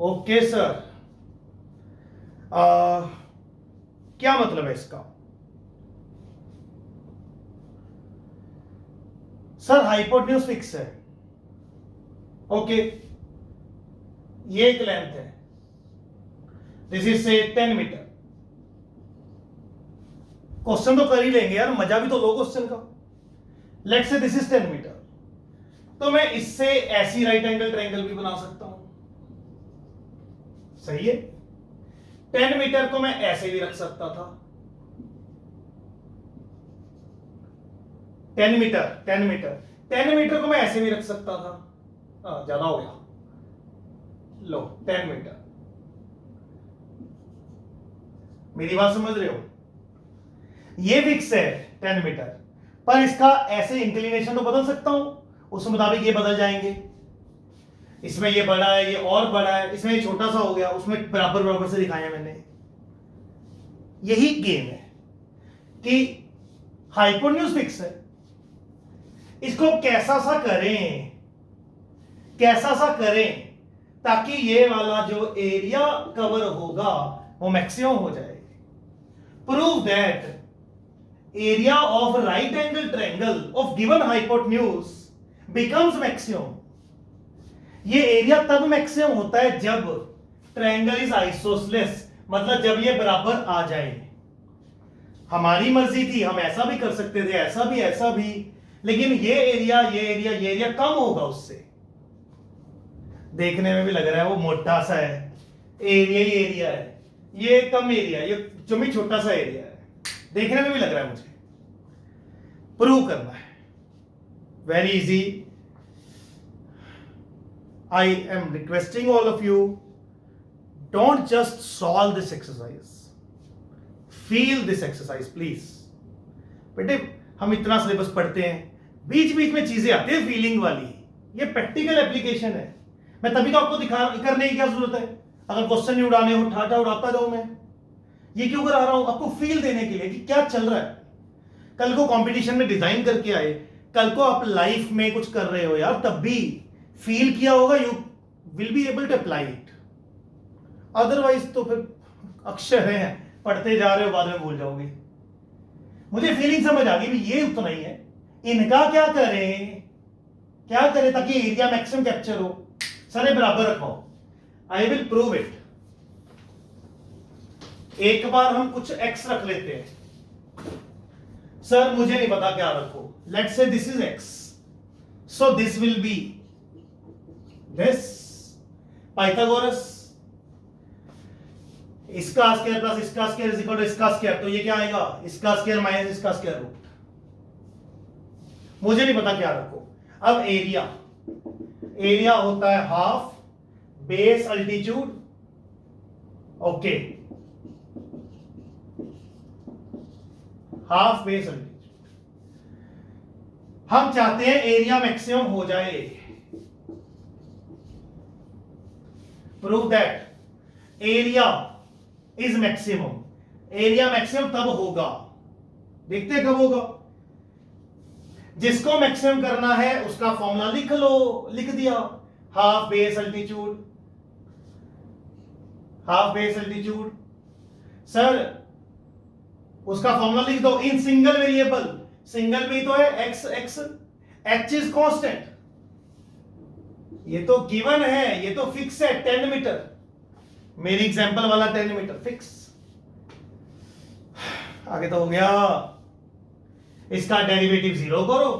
Okay sir, क्या मतलब है इसका? Sir hypotenuse fix है, okay, ये एक length है, this is से 10 metre. Question तो कर ही लेंगे यार, मजा भी तो लो क्वेश्चन का। Let's say this is 10 metre, तो मैं इससे ऐसी राइट एंगल ट्रायंगल भी बना सकता हूं, सही है। 10 मीटर को मैं ऐसे भी रख सकता था, 10 मीटर को मैं ऐसे भी रख सकता था, ज्यादा हो गया, लो 10 मीटर। मेरी बात समझ रहे हो? ये फिक्स है 10 मीटर, पर इसका ऐसे इंक्लिनेशन तो बदल सकता हूं, उस मुताबिक ये बदल जाएंगे। इसमें ये बड़ा है, ये और बड़ा है, इसमें ये छोटा सा हो गया, उसमें बराबर बराबर से दिखाया मैंने। यही गेम है कि हाइपोटेन्यूज फिक्स है, इसको कैसा सा करें ताकि ये वाला जो एरिया कवर होगा वो मैक्सिमम हो जाए। Prove that area of right angle triangle of given hypotenuse becomes maximum। ये एरिया तब मैक्सिमम होता है जब ट्रायंगल इज आइसोसेलेस, मतलब जब ये बराबर आ जाए। हमारी मर्जी थी, हम ऐसा भी कर सकते थे, ऐसा भी, लेकिन ये एरिया कम होगा उससे। देखने में भी लग रहा है वो मोटा सा है, एरिया ही एरिया है, ये कम एरिया, ये जो भी छोटा सा एरिया है, देखने में भी लग रहा है मुझे। प्रूव करना है, very easy. I am requesting all of you, don't just solve this exercise, feel this exercise please. बेटे हम इतना सिलेबस पढ़ते हैं, बीच बीच में चीजें आती है फीलिंग वाली, ये प्रैक्टिकल एप्लीकेशन है। मैं तभी तो आपको करने की क्या जरूरत है? अगर क्वेश्चन नहीं उड़ाने हो, ठाठा उड़ाता जाऊं मैं। ये क्यों करा रहा हूं? आपको फील देने के लिए कि क्या चल रहा है। कल को कंपटीशन में डिजाइन करके आए, कल को आप लाइफ में कुछ कर रहे हो यार, तब भी फील किया होगा, you will be able to apply it. Otherwise तो फिर अक्षर है, पढ़ते जा रहे हो, बाद में भूल जाओगे। मुझे फीलिंग समझ आ गई, ये उतना ही है। इनका क्या करें ताकि एरिया मैक्सिमम कैप्चर हो। सारे बराबर रखो, आई विल प्रूव इट। एक बार हम कुछ x रख लेते हैं। सर मुझे नहीं पता क्या रखो, let's say this is x, so this will be this Pythagoras, इसका स्क्वायर प्लस इसका स्क्वायर इज इक्वल टू इसका स्क्वायर, तो ये क्या आएगा? इसका स्क्वायर माइनस इसका स्क्वायर रूट। मुझे नहीं पता क्या रखो। अब एरिया होता है half base altitude, okay, half base altitude. हम चाहते हैं एरिया मैक्सिमम हो जाए। Prove that area is maximum. Area maximum तब होगा, देखते हैं कब होगा। जिसको मैक्सिमम करना है उसका फॉर्मूला लिख लो, लिख दिया, half base altitude, half base altitude. Sir उसका फॉर्मूला लिख दो इन सिंगल वेरिएबल, सिंगल में तो है x, h इज कांस्टेंट, ये तो गिवन है, ये तो फिक्स है 10 मीटर, मेरी एग्जांपल वाला 10 मीटर फिक्स। आगे तो हो गया, इसका डेरिवेटिव 0 करो,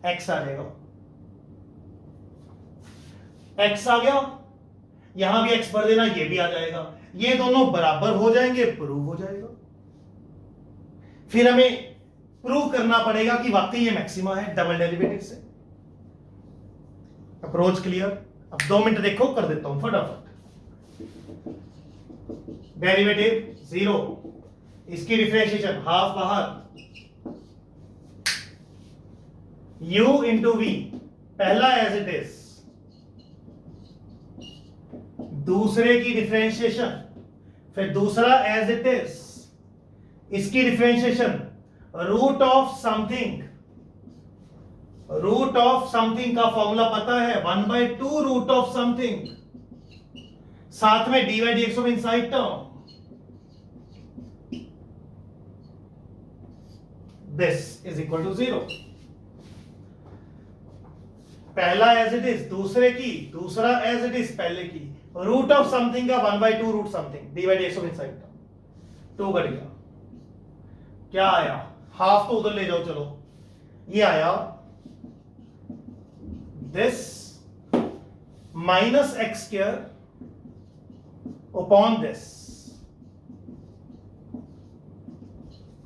x आ जाएगा, x आ गया, यहां भी x भर देना, ये भी आ जाएगा, ये दोनों बराबर हो जाएंगे, प्रूव हो जाएगा। फिर हमें प्रूव करना पड़ेगा कि वाकई ये मैक्सिमा है डबल डेरिवेटिव से। Approach clear. अब 2 मिनट देखो, कर देता हूं फटाफट। डेरिवेटिव 0, इसकी डिफरेंशिएशन हाफ बाहर, u इंटू वी, पहला एज इट इज, दूसरे की डिफरेंशिएशन, फिर दूसरा एज इट इज, इसकी differentiation root of something, root of something का फॉर्मूला पता है 1/2 रूट ऑफ समथिंग, साथ में dy dx of inside term, this is equal to 0। पहला एज इट इज, दूसरे की, दूसरा एज इट इज पहले की, रूट ऑफ समथिंग का 1/2 root something, dy dx of inside term, 2 cut गया, क्या आया, हाफ तो उधर ले जाओ, चलो, ये आया this minus x square upon this.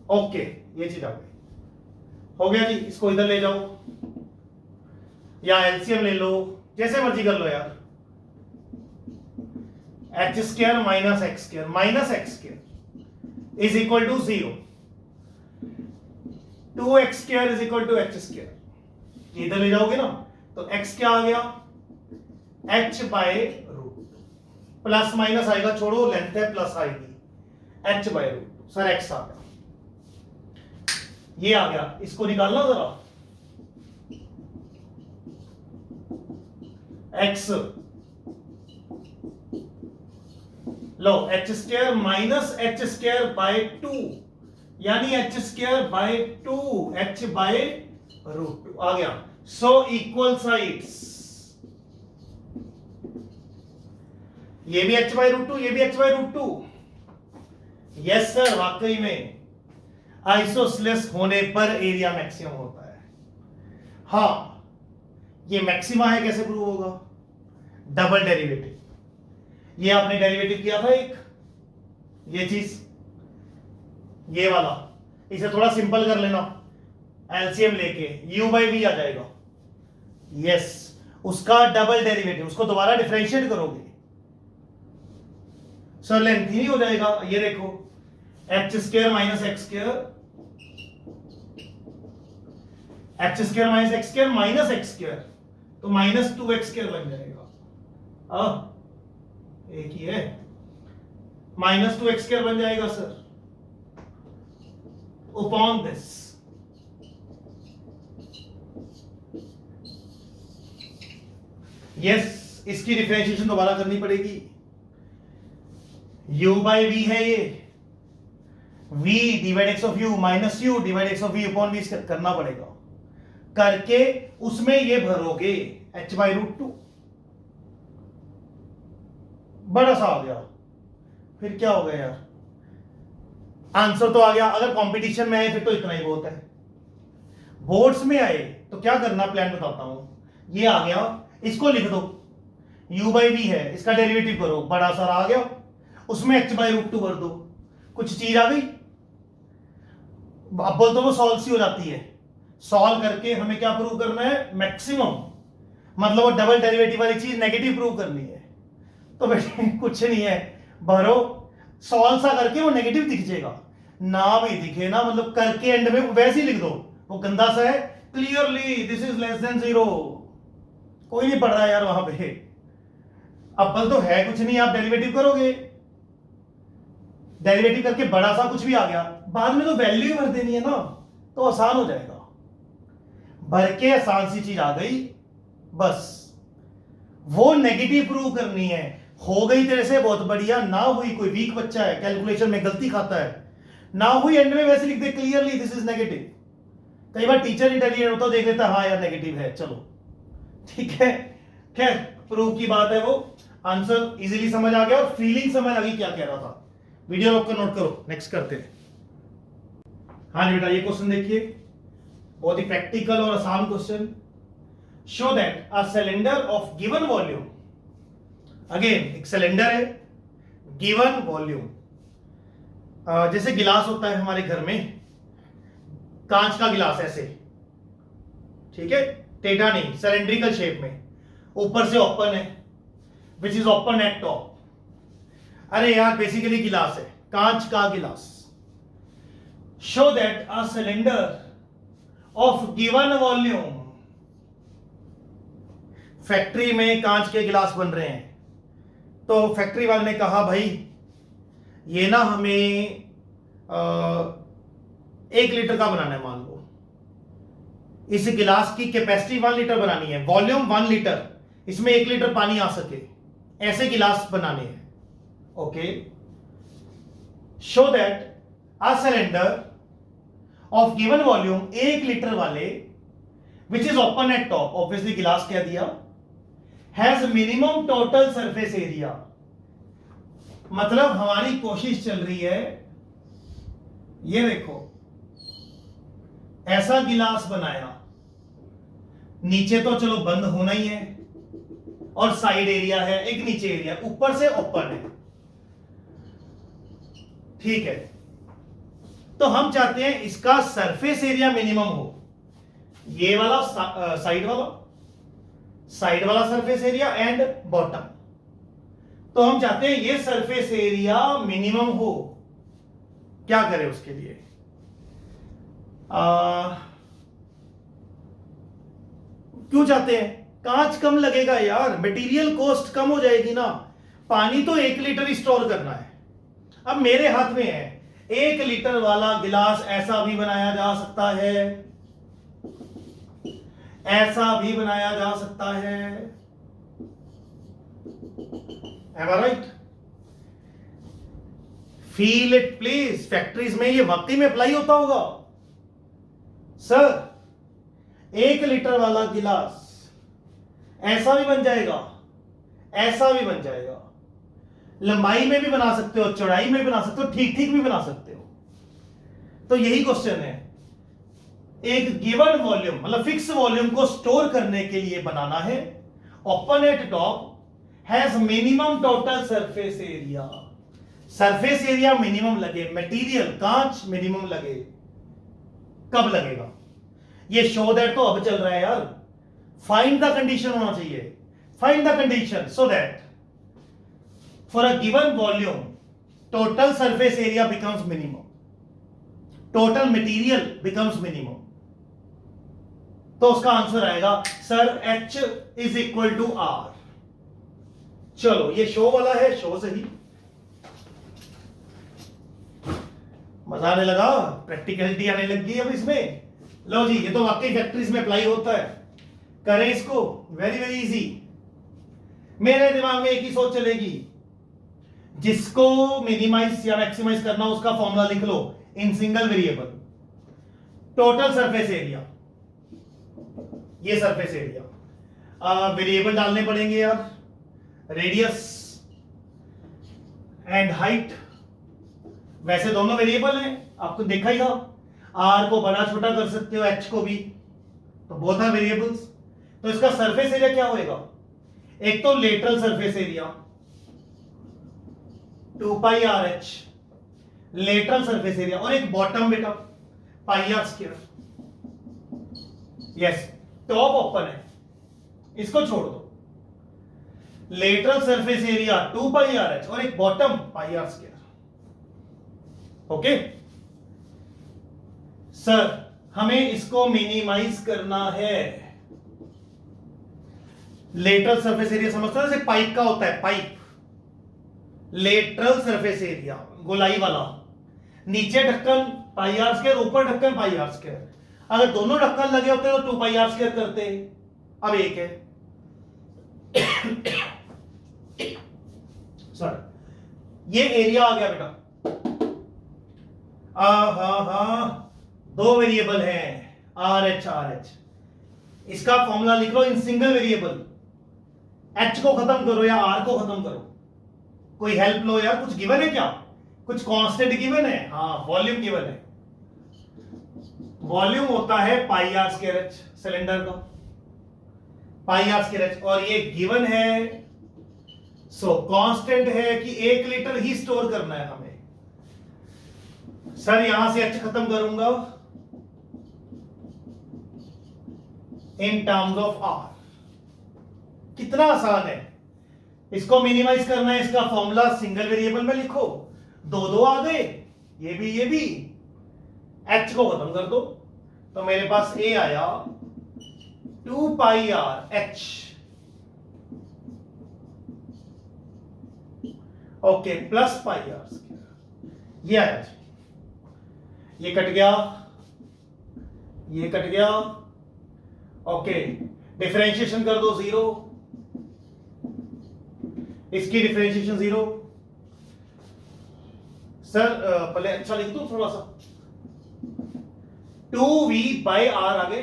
Okay, ये चीज आ गई, हो गया जी, इसको इधर ले जाओ या एलसीएम ले लो, जैसे मर्जी कर लो यार। H square minus x square, minus x square is equal to 0, 2x square is equal to h square, इधर ले जाओगे ना तो x क्या आ गया, h bye root, plus minus आएगा, छोड़ो, लेंथ है प्लस आएगी, h bye root, sir x आ गया, ये आ गया, इसको निकालना जरा, x लो, h square minus h square by 2, यानी h square by 2, h by root 2 आ गया। सो इक्वल साइड्स, ये भी h बाय रूट 2, ये भी h by root 2। Yes sir, वाकई में आइसोसेलेस होने पर एरिया मैक्सिमम होता है। हाँ, ये मैक्सिमा है, कैसे प्रूव होगा, डबल डेरिवेटिव। ये आपने डेरिवेटिव किया था एक, ये चीज, ये वाला, इसे थोड़ा सिंपल कर लेना, एलसीएम लेके u बाई वी आ जाएगा, यस, उसका डबल डेरिवेटिव, उसको दोबारा डिफरेंशिएट करोगे, सर लेंथ ही हो जाएगा, ये देखो, H square minus x square, H square minus x square minus x square, तो माइनस 2x स्क्वायर बन जाएगा, एक ही है, माइनस 2x स्क्वायर बन जाएगा सर, upon this, यस, इसकी डिफरेंशिएशन दोबारा करनी पड़ेगी, u बाई वी है ये, v divide x of u minus u divide x of v upon v करना पड़ेगा, करके उसमें ये भरोगे h बाई रूट 2, बड़ा सा आ गया, फिर क्या हो गया यार, आंसर तो आ गया। अगर कंपटीशन में आए फिर तो इतना ही बहुत है, बोर्ड्स में आए तो क्या करना, प्लान बताता हूं, ये आ गया, इसको लिख दो, u बाई वी है, इसका डेरिवेटिव करो, बड़ा सारा आ गया, उसमें h बाई रूट 2 भर दो, कुछ चीज आ गई, अब बोल तो वो सॉल्व सी हो जाती है। सॉल्व करके हमें क्या प्रूव करना है, मैक्सिमम, मतलब वो डबल डेरिवेटिव वाली चीज नेगेटिव प्रूव करनी है, तो बेटे कुछ नहीं है, भरो, सॉल्व सा करके वो नेगेटिव दिख जाएगा, ना भी दिखे ना, मतलब करके एंड में वैसे ही लिख दो, वो गंदा सा है, clearly this is less than 0, कोई नहीं पढ़ रहा यार वहां पे, अब्बल तो है कुछ नहीं, आप डेरिवेटिव करोगे, डेरिवेटिव करके बड़ा सा कुछ भी आ गया, बाद में तो वैल्यू ही भर देनी है ना, तो आसान हो जाएगा, भर के आसान सी चीज आ गई, बस वो नेगेटिव प्रूव करनी है, हो गई तेरे से बहुत बढ़िया, ना हुई कोई वीक बच्चा है, कैलकुलेशन में गलती खाता है, ना हुई एंड में वैसे लिख they clearly this is negative. कई बार टीचर इंटेलिजेंट होता देख लेता, हाँ यार नेगेटिव है, चलो ठीक है, खैर प्रूफ की बात है वो, आंसर इजीली समझ आ गया और फीलिंग समझ आ गई क्या कह रहा था। वीडियो रोक कर नोट करो, नेक्स्ट करते हैं। हाँ जी बेटा, ये क्वेश्चन देखिए, बहुत ही प्रैक्टिकल और आसान question. Show that a cylinder of given volume, again एक सिलेंडर है, गिवन वॉल्यूम, जैसे गिलास होता है हमारे घर में, कांच का गिलास ऐसे, ठीक है, टेढ़ा नहीं, सिलेंड्रिकल शेप में, ऊपर से ओपन है, विच इज ओपन एट टॉप। अरे यार बेसिकली गिलास है, कांच का गिलास। Show that a cylinder of given volume, factory में कांच के गिलास बन रहे हैं, तो फैक्ट्री वाले ने कहा भाई ये ना हमें 1 लीटर का बनाना है, मान लो इस गिलास की कैपेसिटी 1 लीटर बनानी है, वॉल्यूम 1 लीटर, इसमें 1 लीटर पानी आ सके, ऐसे गिलास बनाने हैं। Okay, show that a cylinder of given volume 1 litre वाले, which is open at top, obviously गिलास कह दिया, has minimum total surface area. मतलब हमारी कोशिश चल रही है, ये देखो ऐसा गिलास बनाया, नीचे तो चलो बंद होना ही है और साइड एरिया है, एक नीचे एरिया, ऊपर से ओपन है, ठीक है। तो हम चाहते हैं इसका सरफेस एरिया मिनिमम हो, ये वाला साइड वाला सरफेस एरिया एंड बॉटम। तो हम चाहते हैं ये सरफेस एरिया मिनिमम हो। क्या करें उसके लिए? क्यों चाहते हैं? कांच कम लगेगा यार, मटेरियल कॉस्ट कम हो जाएगी ना। पानी तो 1 लीटर ही स्टोर करना है। अब मेरे हाथ में है, 1 लीटर वाला गिलास ऐसा भी बनाया जा सकता है, ऐसा भी बनाया जा सकता है, am I right? Feel it please. Factories में ये वाकई में अप्लाई होता होगा। सर 1 लीटर वाला गिलास ऐसा भी बन जाएगा, ऐसा भी बन जाएगा, लंबाई में भी बना सकते हो, चौड़ाई में भी बना सकते हो, ठीक ठीक भी बना सकते हो। तो यही क्वेश्चन है, एक गिवन वॉल्यूम मतलब फिक्स वॉल्यूम को स्टोर करने के लिए बनाना है, open at top, has minimum total surface area. Surface area minimum लगे, मटेरियल कांच मिनिमम लगे। कब लगेगा? ये शो दैट तो अब चल रहा है यार, फाइंड द कंडीशन होना चाहिए। Find the condition so that for a given volume total surface area becomes minimum, total material becomes minimum. तो उसका आंसर आएगा sir H is equal to R। चलो ये शो वाला है, शो सही। मजा आने लगा, प्रैक्टिकलिटी आने लगी अब इसमें। लो जी, ये तो वाकई फैक्ट्रीज में अप्लाई होता है। करें इसको, वेरी वेरी इजी। मेरे दिमाग में एक ही सोच चलेगी, जिसको मिनिमाइज या मैक्सिमाइज करना उसका फॉर्मूला लिख लो in single variable. Total surface area, ये सरफेस एरिया, वेरिएबल डालने पड़ेंगे यार, रेडियस एंड हाइट। वैसे दोनों वेरिएबल हैं, आपको देखा ही था। आर को बड़ा छोटा कर सकते हो, एच को भी, तो बोथ आर वेरिएबल्स। तो इसका सरफेस एरिया क्या होएगा? एक तो lateral surface area 2 pi R H, lateral surface area, और एक बॉटम बेटा pi are square. Yes, top open है, इसको छोड़ दो। Lateral surface area 2 pi R H और एक bottom pi are square. Okay sir, हमें इसको मिनिमाइज करना है। लेटरल सरफेस एरिया समझते हो, जैसे पाइप का होता है, पाइप लेटरल सरफेस एरिया गोलाई वाला, नीचे ढक्कन पाई आर स्क्वायर, ऊपर ढक्कन पाई आर स्क्वायर। अगर दोनों ढक्कन लगे होते तो 2 पाई आर स्क्वायर करते। अब एक है सर, ये एरिया आ गया बेटा। दो वेरिएबल हैं, आर एच। इसका फॉर्मूला लिख लो इन सिंगल वेरिएबल, एच को खत्म करो या आर को खत्म करो, कोई हेल्प लो यार। कुछ गिवन है क्या? कुछ कांस्टेंट गिवन है? हाँ, वॉल्यूम गिवन है। वॉल्यूम होता है पाई आर स्क्वायर एच, सिलेंडर का पाई आर स्क्वायर एच, और ये गिवन है। सो कांस्टेंट है कि 1 लीटर ही स्टोर करना है हमें। सर यहां से एच खत्म करूंगा इन टर्म्स ऑफ आर। कितना आसान है। इसको मिनिमाइज करना है, इसका फॉर्मूला सिंगल वेरिएबल में लिखो, दो दो आ गए, ये भी एच को खत्म कर दो, तो मेरे पास ए आया 2 pi R H. Okay, plus pi are square, ये आया, ये कट गया, ये कट गया। ओके, डिफरेंशिएशन कर दो 0, इसकी डिफरेंशिएशन 0। सर पहले अच्छा लिख दो थोड़ा सा, 2v बाई आर आ गए,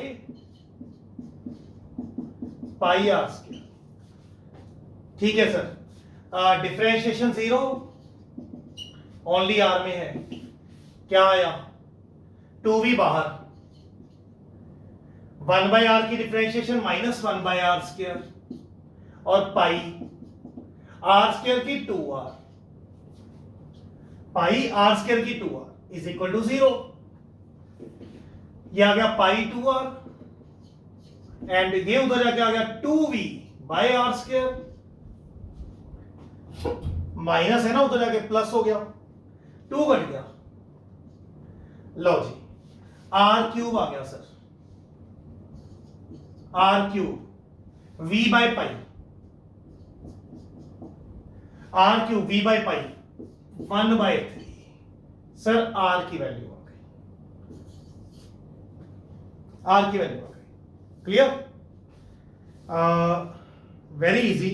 पाई आर स्क्वायर। ठीक है सर, डिफरेंशिएशन 0, ओनली आर में है, क्या आया 2v बाहर, 1 बाई आर की डिफरेंशिएशन -1 बाई आर स्क्वायर, और पाई आर स्क्वायर की 2r, पाई आर स्क्वायर की 2r इज इक्वल टू 0। ये आ गया पाई 2r, एंड ये उधर जाके आ गया 2v by are square, minus है ना, उधर जाके प्लस हो गया, 2 कट गया। लो जी, आर क्यूब आ गया sir, r cube v by pi, r cube v by pi 1/3। Sir r की वैल्यू आ गई, आर की वैल्यू आ गई। क्लियर? Very easy.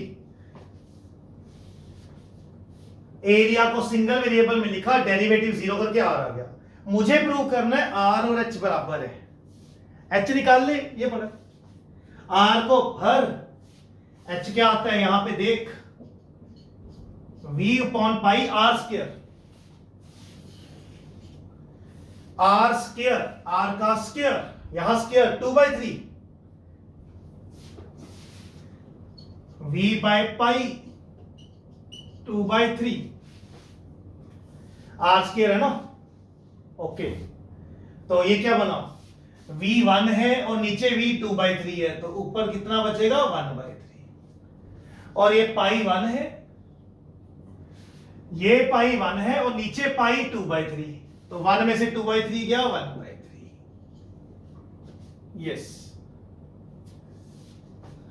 एरिया को सिंगल वेरिएबल में लिखा, डेरिवेटिव 0 करके आर आ गया। मुझे प्रूव करना है आर और एच बराबर है, एच निकाल ले, ये बोला आर को भर, एच क्या आता है यहां पे देख, v upon pi are square, r square, r का स्क्वायर, यहां square 2/3, v by pi 2/3, r square है ना। ओके, तो ये क्या बना, v 1 है और नीचे v 2/3 है, तो ऊपर कितना बचेगा 1/3, और ये पाई 1 है, ये पाई 1 है और नीचे पाई 2/3, तो 1 में से 2/3 गया 1/3। यस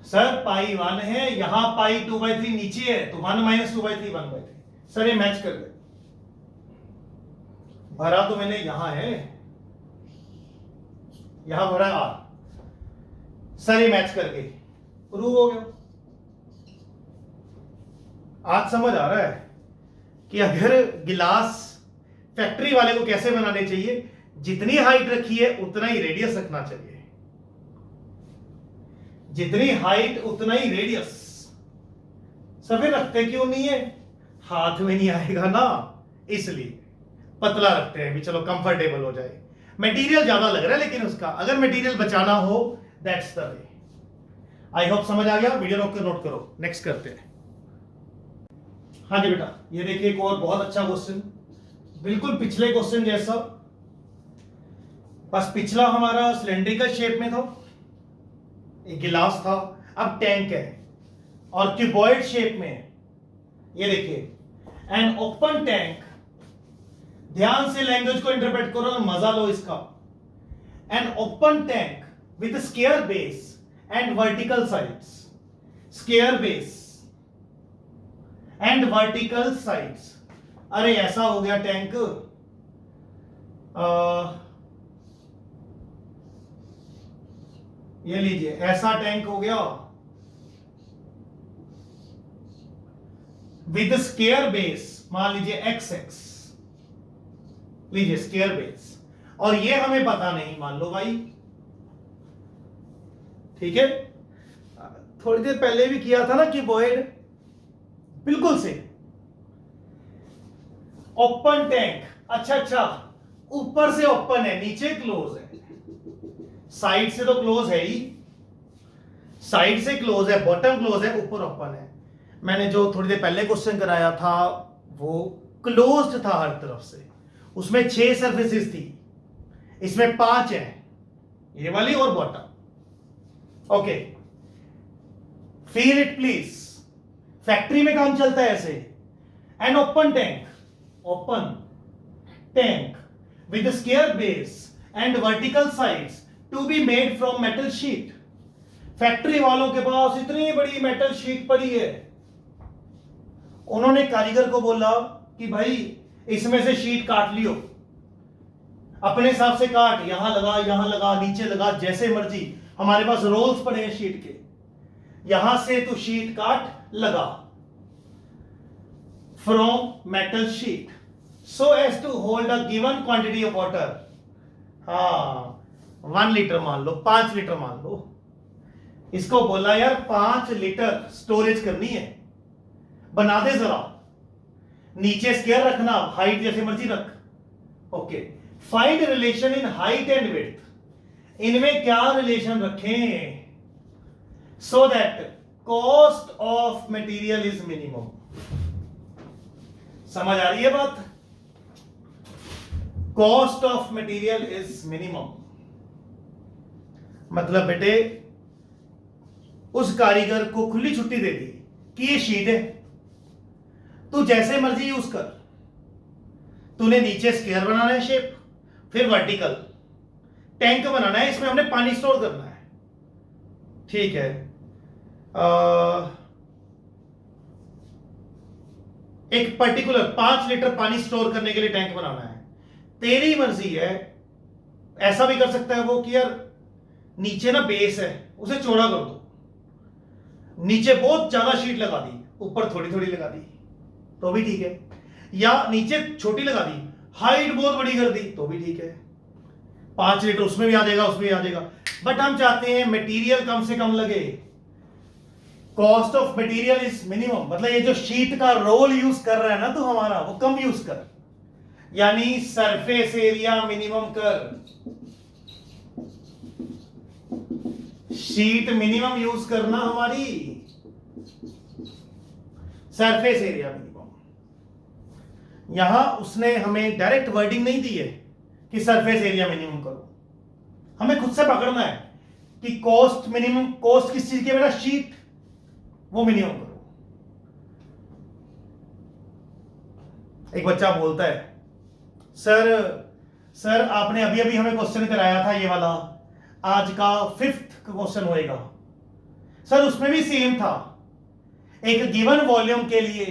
सर, पाई 1 है, यहां पाई 2/3 नीचे है, तो 1 - 2/3 1/3। सर ये मैच कर गए, भरा तो मैंने यहां है, यहां भरा आर, सर ये मैच कर गए, प्रूव हो गया। आज समझ आ रहा है कि अगर गिलास फैक्ट्री वाले को कैसे बनाने चाहिए, जितनी हाइट रखी है उतना ही रेडियस रखना चाहिए, जितनी हाइट उतना ही रेडियस। सर फिर रखते क्यों नहीं है, हाथ में नहीं आएगा ना, इसलिए पतला रखते हैं भी, चलो कंफर्टेबल हो जाए। मटेरियल ज्यादा लग रहा है लेकिन उसका, अगर मटेरियल बचाना हो that's the way. I hope समझ आ गया। वीडियो रोक कर नोट करो, नेक्स्ट करते हैं। हाँ जी बेटा, ये देखिए एक और बहुत अच्छा क्वेश्चन, बिल्कुल पिछले क्वेश्चन जैसा, बस पिछला हमारा सिलेंड्रिकल शेप में था, एक गिलास था, अब टैंक है और क्यूबॉइड शेप में है। ये देखिए एन ओपन टैंक, ध्यान से लैंग्वेज को इंटरप्रेट करो, मजा लो इसका। N open tank with square base and vertical sides, square base and vertical sides. अरे ऐसा हो गया टैंक, ये लीजिए ऐसा टैंक हो गया विद स्क्वायर बेस, मान लीजिए XX, लीजिए स्क्वायर बेस, और ये हमें पता नहीं, मान लो भाई, ठीक है। थोड़ी देर पहले भी किया था ना कि वॉइड, बिल्कुल से ओपन टैंक। अच्छा, ऊपर से ओपन है, नीचे क्लोज है, साइड से तो क्लोज है ही, साइड से क्लोज है, बॉटम क्लोज है, ऊपर ओपन है। मैंने जो थोड़ी देर पहले क्वेश्चन कराया था वो क्लोज्ड था हर तरफ से, उसमें 6 सरफेसेस थी, इसमें 5 है, ये वाली और bottom. Okay, feel it please. Factory में काम चलता है ऐसे। An open tank, open tank with square base and vertical sides to be made from metal sheet. Factory वालों के पास इतनी बड़ी मेटल शीट पड़ी है, उन्होंने कारीगर को बोला कि भाई इसमें से शीट काट लियो, अपने हिसाब से काट, यहां लगा, नीचे लगा, जैसे मर्जी, हमारे पास रोल्स पड़े हैं शीट के, यहां से तू शीट काट लगा from metal sheet so as to hold a given quantity of water. हाँ, 1 लीटर मान लो, 5 लीटर मान लो, इसको बोला यार 5 लीटर स्टोरेज करनी है, बना दे जरा, नीचे स्क्वायर रखना, हाइट जैसे मर्जी रख। Okay, find relation in height and width. इनमें क्या रिलेशन रखें so that cost of material is minimum. समझ आ रही है बात? Cost of material is minimum मतलब बेटे उस कारीगर को खुली छुट्टी दे दी कि ये शीट है, तू जैसे मर्जी यूज कर, तूने नीचे स्क्वायर बनाना है शेप, फिर वर्टिकल टैंक बनाना है, इसमें हमने पानी स्टोर करना है, ठीक है। एक पर्टिकुलर 5 लीटर पानी स्टोर करने के लिए टैंक बनाना है, तेरी मर्जी है। ऐसा भी कर सकता है वो कि यार नीचे ना बेस है, उसे चौड़ा कर दो, नीचे बहुत ज्यादा शीट लगा दी, ऊपर थोड़ी थोड़ी लगा दी तो भी ठीक है, या नीचे छोटी लगा दी, हाइट बहुत बड़ी कर दी तो भी ठीक है, 5 लीटर उसमें भी आ जाएगा, उसमें भी आ जाएगा। बट हम चाहते हैं मटेरियल कम से कम लगे, cost of material is minimum, मतलब ये जो शीट का रोल यूज कर रहा है ना तो हमारा, वो कम यूज कर, यानी सरफेस एरिया मिनिमम कर, शीट मिनिमम यूज करना हमारी, सरफेस एरिया मिनिमम। यहां उसने हमें डायरेक्ट वर्डिंग नहीं दी है कि सरफेस एरिया मिनिमम करो, हमें खुद से पकड़ना है कि कॉस्ट मिनिमम, कॉस्ट किस चीज की है बेटा, शीट, वो मिनिमम करो। एक बच्चा बोलता है सर आपने अभी अभी हमें क्वेश्चन कराया था ये वाला, आज का 5th क्वेश्चन होएगा सर, उसमें भी सेम था, एक गिवन वॉल्यूम के लिए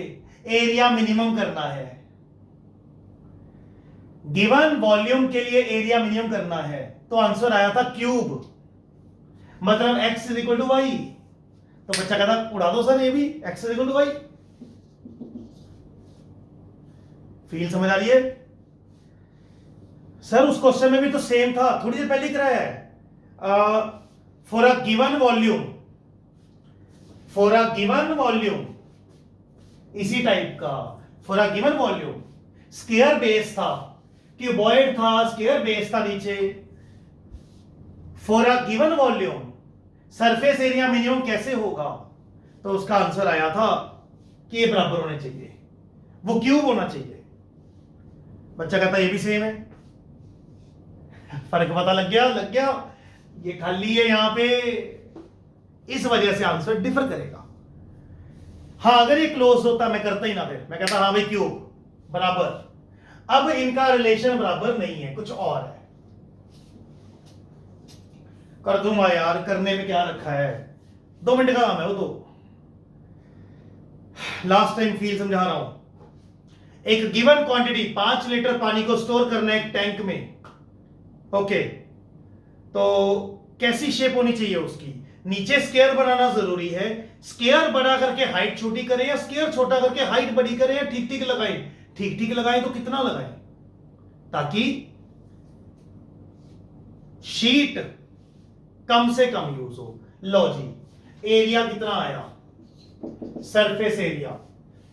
एरिया मिनिमम करना है, गिवन वॉल्यूम के लिए एरिया मिनिमम करना है, तो आंसर आया था क्यूब, मतलब x is equal to y. तो बच्चा कहता उड़ा दो सर ये भी, x is equal to y. Feel समझ आ रही है? सर उस क्वेश्चन में भी तो सेम था, थोड़ी देर पहले कराया है, for a given volume, for a given volume, इसी टाइप का, for a given volume, square base था, क्यूबॉइड था, स्क्वायर बेस था नीचे, for a given volume surface area minimum कैसे होगा, तो उसका आंसर आया था कि ये बराबर होने चाहिए, वो क्यूब होना चाहिए। बच्चा कहता ये भी सेम है, फर्क पता लग गया, ये खाली है यहां पे, इस वजह से आंसर डिफर करेगा। हाँ अगर ये क्लोज होता मैं करता ही ना, फिर मैं कहता हाँ भाई क्यूब बराबर, अब इनका रिलेशन बराबर नहीं है, कुछ और है। कर दूंगा यार, करने में क्या रखा है, 2 मिनट का काम है वो तो, लास्ट टाइम फील समझा रहा हूं। एक गिवन क्वांटिटी 5 लीटर पानी को स्टोर करना है एक टैंक में, ओके, तो कैसी शेप होनी चाहिए उसकी, नीचे स्क्वायर बनाना जरूरी है, स्क्वायर बड़ा करके हाइट छोटी करें या स्क्वायर छोटा करके हाइट बड़ी करें, या ठीक ठीक लगाएं, ठीक ठीक लगाएं तो कितना लगाएं ताकि शीट कम से कम यूज हो। लो जी, एरिया कितना आया, सरफेस एरिया,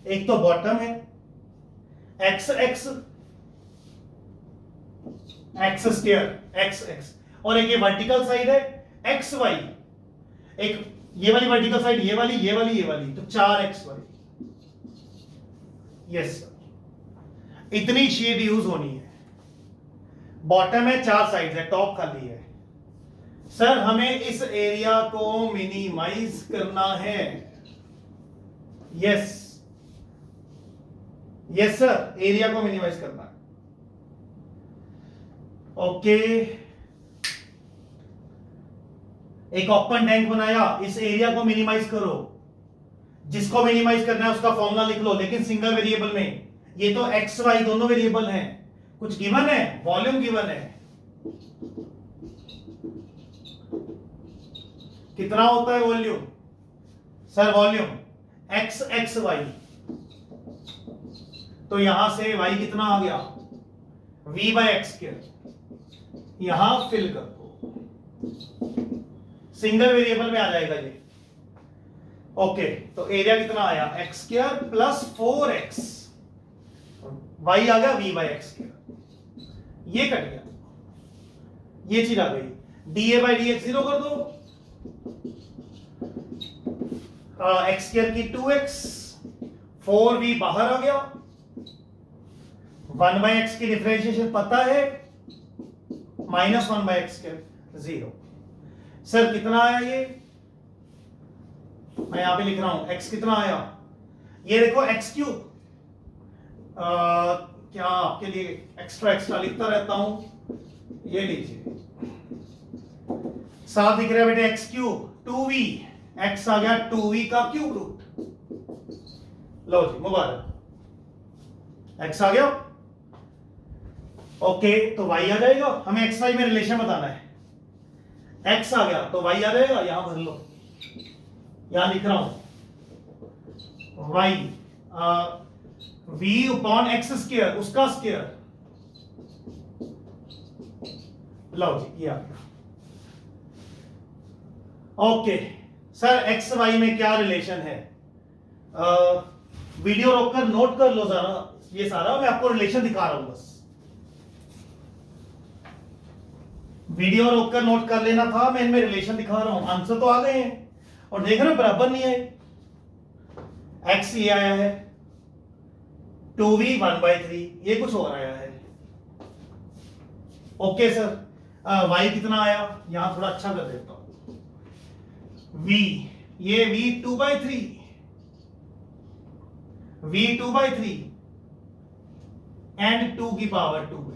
एक तो बॉटम है x X x square x x, और एक ये वर्टिकल साइड है एक्स वाई, एक ये वाली वर्टिकल साइड, ये वाली ये वाली ये वाली, तो 4xy। यस सर, इतनी शीट यूज होनी है। बॉटम है, 4 साइड है, टॉप खाली है। सर हमें इस एरिया को मिनिमाइज करना है। यस यस सर, एरिया को मिनिमाइज करना है। ओके, एक ओपन टैंक बनाया, इस एरिया को मिनिमाइज करो। जिसको मिनिमाइज करना है उसका फॉर्मूला लिख लो, लेकिन सिंगल वेरिएबल में। ये तो एक्स वाई दोनों वेरिएबल हैं, कुछ गिवन है, वॉल्यूम गिवन है। कितना होता है volume? Sir volume x x y, तो यहां से वाई कितना आ गया, v बाय एक्स स्क्वायर। यहां फिल कर दो, सिंगल वेरिएबल में आ जाएगा ये। ओके, तो एरिया कितना आया, X square plus 4x, Y आ गया v बाय एक्स स्क्वायर। ये कट गया, ये चीज आ गई, dA बाय dx 0 कर दो, एक्स स्क्वायर की 2x, 4v बाहर आ गया, 1 बाय एक्स की डिफरेंशिएशन पता है, minus 1 by x square 0। Sir कितना आया ये, मैं यहां पे लिख रहा हूं, x कितना आया, ये देखो x क्यूब, क्या आपके लिए एक्स्ट्रा एक्स्ट्रा लिखता रहता हूं, ये लीजिए, साथ दिख रहा है बेटे x क्यूब 2v, x आ गया 2v का क्यूब रूट। लो जी मुबारक, x आ गया। ओके, तो y आ जाएगा, हमें x y में रिलेशन बताना है। x आ गया तो y आ जाएगा, यहां भर लो, यहां लिख रहा हूं y v upon x square, उसका स्क्वायर। लो जी ये आ गया। ओके सर, एक्स वाई में क्या रिलेशन है, वीडियो रोककर नोट कर लो जरा, ये सारा मैं आपको रिलेशन दिखा रहा हूं, बस वीडियो रोककर नोट कर लेना था, मैं इनमें रिलेशन दिखा रहा हूं। आंसर तो आ गए हैं, और देख रहे हो बराबर नहीं आए, एक्स ये आया है 2v 1/3, ये कुछ और आया है। ओके सर, y कितना आया, यहां थोड़ा अच्छा कर देता हूं, v, ये v 2/3, v 2/3 एंड 2 की पावर 2/3।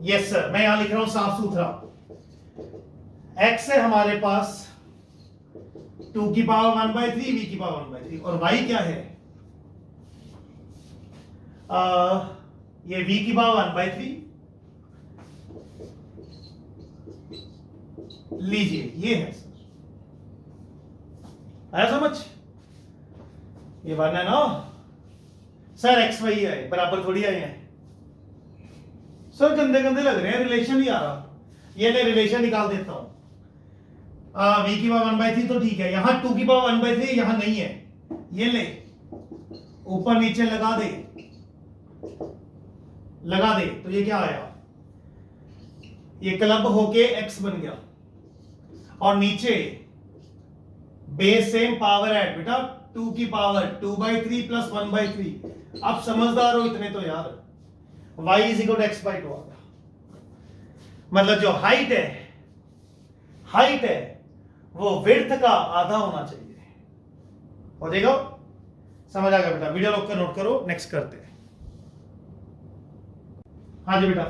यस सर, मैं यहां लिख रहा हूं साफ सुथरा, x है हमारे पास 2 की पावर 1/3, v की पावर 1/3, और y क्या है, ये v की पावर 1/3, लीजिए ये है सर, आया समझ, ये बनना ना सर, एक्स वाई आए बराबर थोड़ी आए हैं सर, गंदे गंदे लग रहे हैं, रिलेशन नहीं आ रहा। ये मैं रिलेशन निकाल देता हूं, v की पावर 1/3 तो ठीक है, यहां 2 की पावर 1/3 यहां नहीं है, ये ले ऊपर नीचे लगा दे तो ये क्या आया, ये क्लब होके x बन गया, और नीचे बेस सेम पावर ऐड बेटा, 2 की पावर 2/3 प्लस 1/3। आप समझदार हो इतने तो यार, y is equal to x by 2 आ गया। मतलब जो हाइट है वो विड्थ का आधा होना चाहिए, हो जाएगा, समझ आ गया बेटा, वीडियो रोक कर नोट करो, नेक्स्ट करते हैं। हाँ जी बेटा,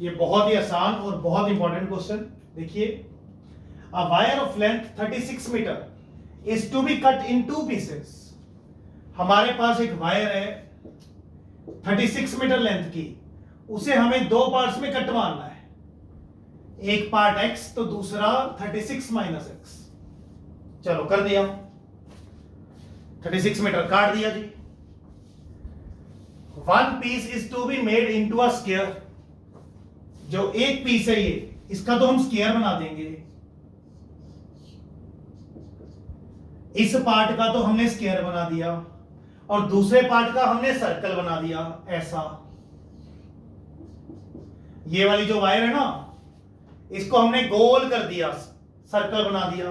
ये बहुत ही आसान और बहुत इंपॉर्टेंट क्वेश्चन देखिए, a wire of length 36 metre is to be cut in 2 pieces. हमारे पास एक वायर है 36 मीटर लेंथ की, उसे हमें 2 पार्ट्स में कट मारना है, एक पार्ट x तो दूसरा 36 माइनस x। चलो कर दिया, 36 मीटर काट दिया जी। 1 piece is to be made into a square, जो एक पीस है ये, इसका तो हम स्क्वायर बना देंगे, इस पार्ट का तो हमने स्क्वायर बना दिया और दूसरे पार्ट का हमने सर्कल बना दिया ऐसा। ये वाली जो वायर है ना, इसको हमने गोल कर दिया, सर्कल बना दिया।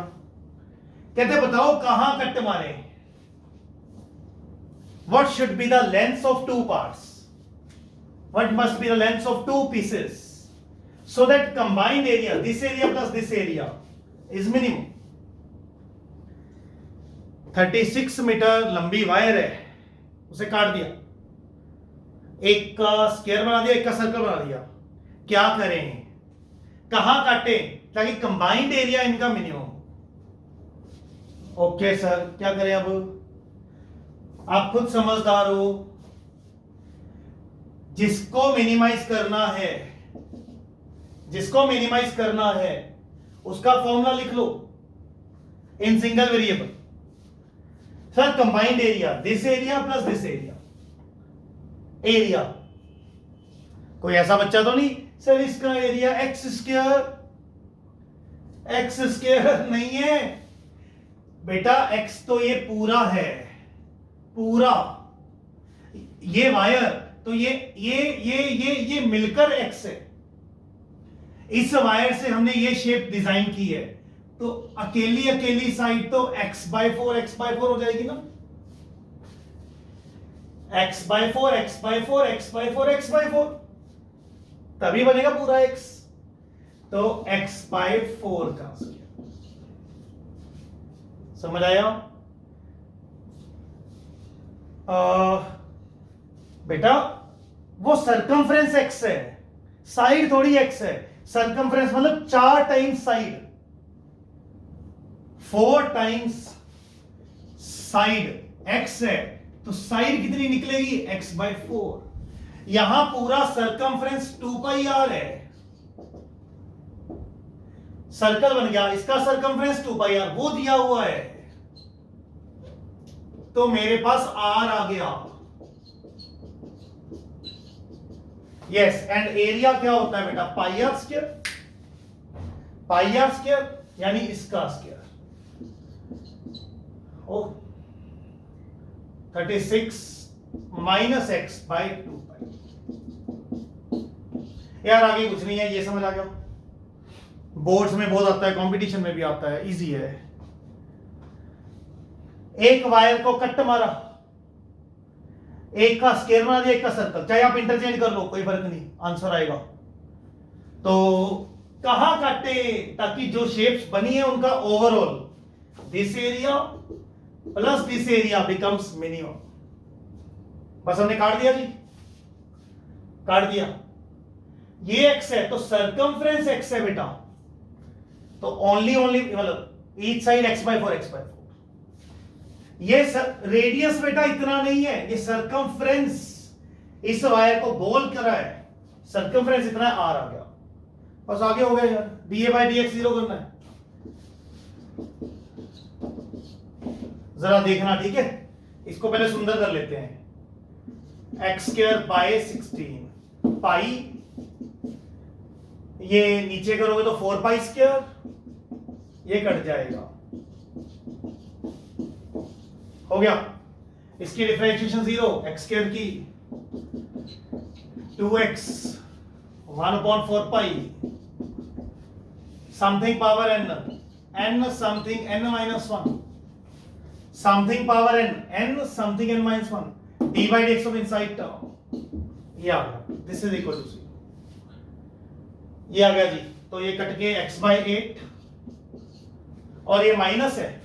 कहते बताओ कहां कट मारे। What should be the length of two parts? What must be the length of two pieces so that combined area, this area plus this area, is minimum? 36 metre लंबी वायर है, उसे काट दिया, एक का स्क्वायर बना दिया, एक का सर्कल बना दिया। क्या करें, कहां काटे ताकि कंबाइंड एरिया इनका मिनिमम। ओके सर, क्या करें अब, आप खुद समझदार हो। जिसको मिनिमाइज करना है, जिसको मिनिमाइज करना है उसका फॉर्मूला लिख लो in single variable. Sir combined area, this area plus this area, area. कोई ऐसा बच्चा तो नहीं सर इसका एरिया एक्स स्क्वायर नहीं है बेटा, एक्स तो ये पूरा है, पूरा ये वायर तो ये मिलकर एक्स है। इस वायर से हमने ये शेप डिजाइन की है, तो अकेली अकेली साइड तो x/4 हो जाएगी ना, x/4 तभी बनेगा पूरा x। तो x/4 का समझ आया? बेटा वो सरकमफ्रेंस x है, साइड थोड़ी x है। सरकमफ्रेंस मतलब 4 times side, 4 times side x है, तो साइड कितनी निकलेगी x/4। यहां पूरा सरकमफ्रेंस 2πr है, सर्कल बन गया, इसका सरकमफ्रेंस 2πr वो दिया हुआ है, तो मेरे पास r आ गया। यस, एंड एरिया क्या होता है बेटा, πr स्क्वायर यानी इसका स्क्वायर। ओ 36 माइनस x/2π। यार आगे कुछ नहीं है, ये समझ आ गया। बोर्ड्स में बहुत आता है, कंपटीशन में भी आता है, इजी है। एक वायर को कट मारा, एक का स्क्वायर बना दिया, एक का सर्कल, चाहे आप इंटरचेंज कर लो कोई फर्क नहीं, आंसर आएगा। तो कहां काटे ताकि जो शेप्स बनी है उनका overall this area plus this area becomes minimum. बस हमने काट दिया जी, काट दिया। ये x है तो सरकमफ्रेंस x है बेटा, तो ओनली मतलब ईच साइड x/4। ये रेडियस बेटा इतना नहीं है, ये सरकमफ्रेंस इस वायर को गोल करा है, सरकमफ्रेंस इतना r आ गया। बस आगे हो गया यार, dA/dx 0 करना है। जरा देखना ठीक है, इसको पहले सुंदर कर लेते हैं। x²/16 पाई, ये नीचे करोगे तो 4π², ये कट जाएगा, हो गया। इसकी डिफरेंशिएशन 0, x² की 2x 1/4π something power n something n-1 something power n something n-1 d/dx of inside term, ये आ गया, दिस इज इक्वल टू 0। ये आ गया जी, तो ये कट के x/8 और ये माइनस है,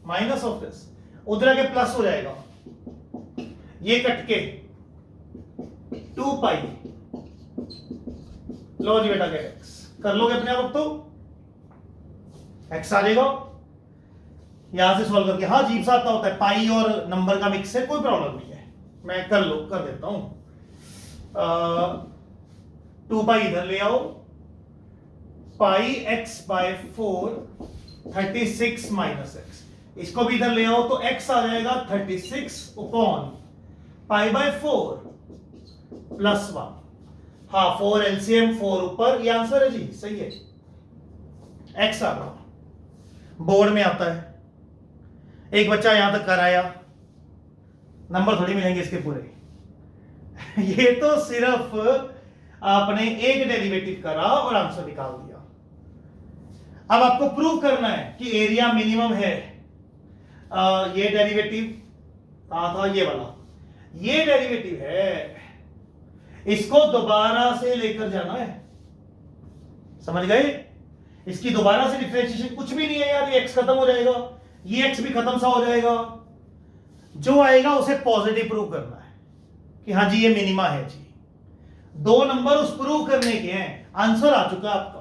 माइनस ऑफ दिस उधर के प्लस हो जाएगा, ये कट के 2π। लो जी बेटा क्या x कर लोगे अपने आप, अब तो x आ जाएगा यहां से सॉल्व करके। हाँ अजीब सा आता होता है, पाई और नंबर का मिक्स है, कोई प्रॉब्लम नहीं है, मैं कर देता हूं। 2π इधर ले आओ, πx/4 36 माइनस x, इसको भी इधर ले आओ तो x आ जाएगा 36 upon π/4 प्लस 1। हाँ 4 LCM 4 ऊपर, ये आंसर है जी, सही है, x आ रहा, बोर्ड में आता है। एक बच्चा यहां तक कर आया, नंबर थोड़ी मिलेंगे इसके पूरे। ये तो सिर्फ आपने एक डेरिवेटिव करा और आंसर निकाल दिया। अब आपको प्रूव करना है कि एरिया मिनिमम है। ये डेरिवेटिव कहां था, ये वाला, ये डेरिवेटिव है, इसको दोबारा से लेकर जाना है, समझ गए? इसकी दोबारा से डिफरेंशिएशन कुछ भी नहीं है यार, ये x खत्म हो जाएगा, ये x भी खत्म सा हो जाएगा। जो आएगा उसे पॉजिटिव प्रूव करना है कि हाँ जी ये मिनिमा है जी। 2 नंबर उस प्रूव करने के हैं, आंसर आ चुका आपका।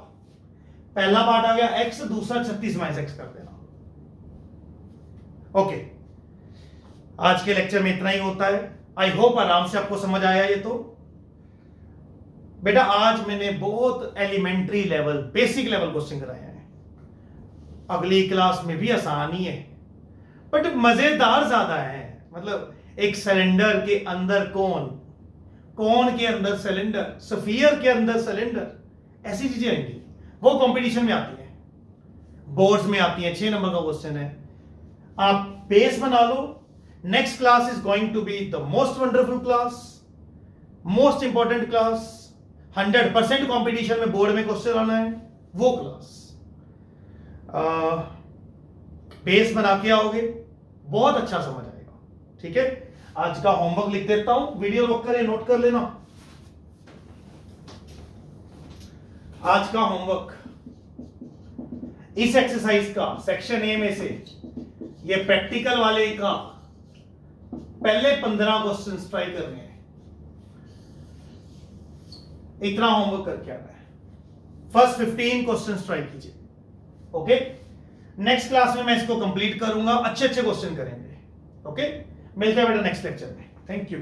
पहला पार्ट आ गया x, दूसरा 36 माइनस x कर देना। ओके, आज के लेक्चर में इतना ही होता है। आई होप आराम से आपको समझ आया। ये तो बेटा आज मैंने बहुत elementary level, basic level question कराए हैं। अगली क्लास में भी आसानी है बट मजेदार ज्यादा है। मतलब एक सिलेंडर के अंदर कोन, कोन के अंदर सिलेंडर, स्फीयर के अंदर सिलेंडर, ऐसी चीजें आएंगी, वो कंपटीशन में आती है, बोर्ड्स में आती है। 6 नंबर का क्वेश्चन है, आप बेस बना लो। Next class is going to be the most wonderful class, most important class, 100% competition में बोर्ड में क्वेश्चन आना है, वो क्लास। बेस बना के आओगे, बहुत अच्छा समझ आएगा। ठीक है, आज का होमवर्क लिख देता हूं, वीडियो रोक कर नोट कर लेना। आज का होमवर्क इस एक्सरसाइज का सेक्शन ए में से ये प्रैक्टिकल वाले का पहले 15 क्वेश्चंस ट्राई करने हैं। इतना होमवर्क करके आना है। फर्स्ट 15 क्वेश्चंस ट्राई कीजिए। ओके, नेक्स्ट क्लास में मैं इसको कंप्लीट करूंगा, अच्छे अच्छे क्वेश्चन करेंगे। ओके, मिलते हैं बेटा नेक्स्ट लेक्चर में। Thank you.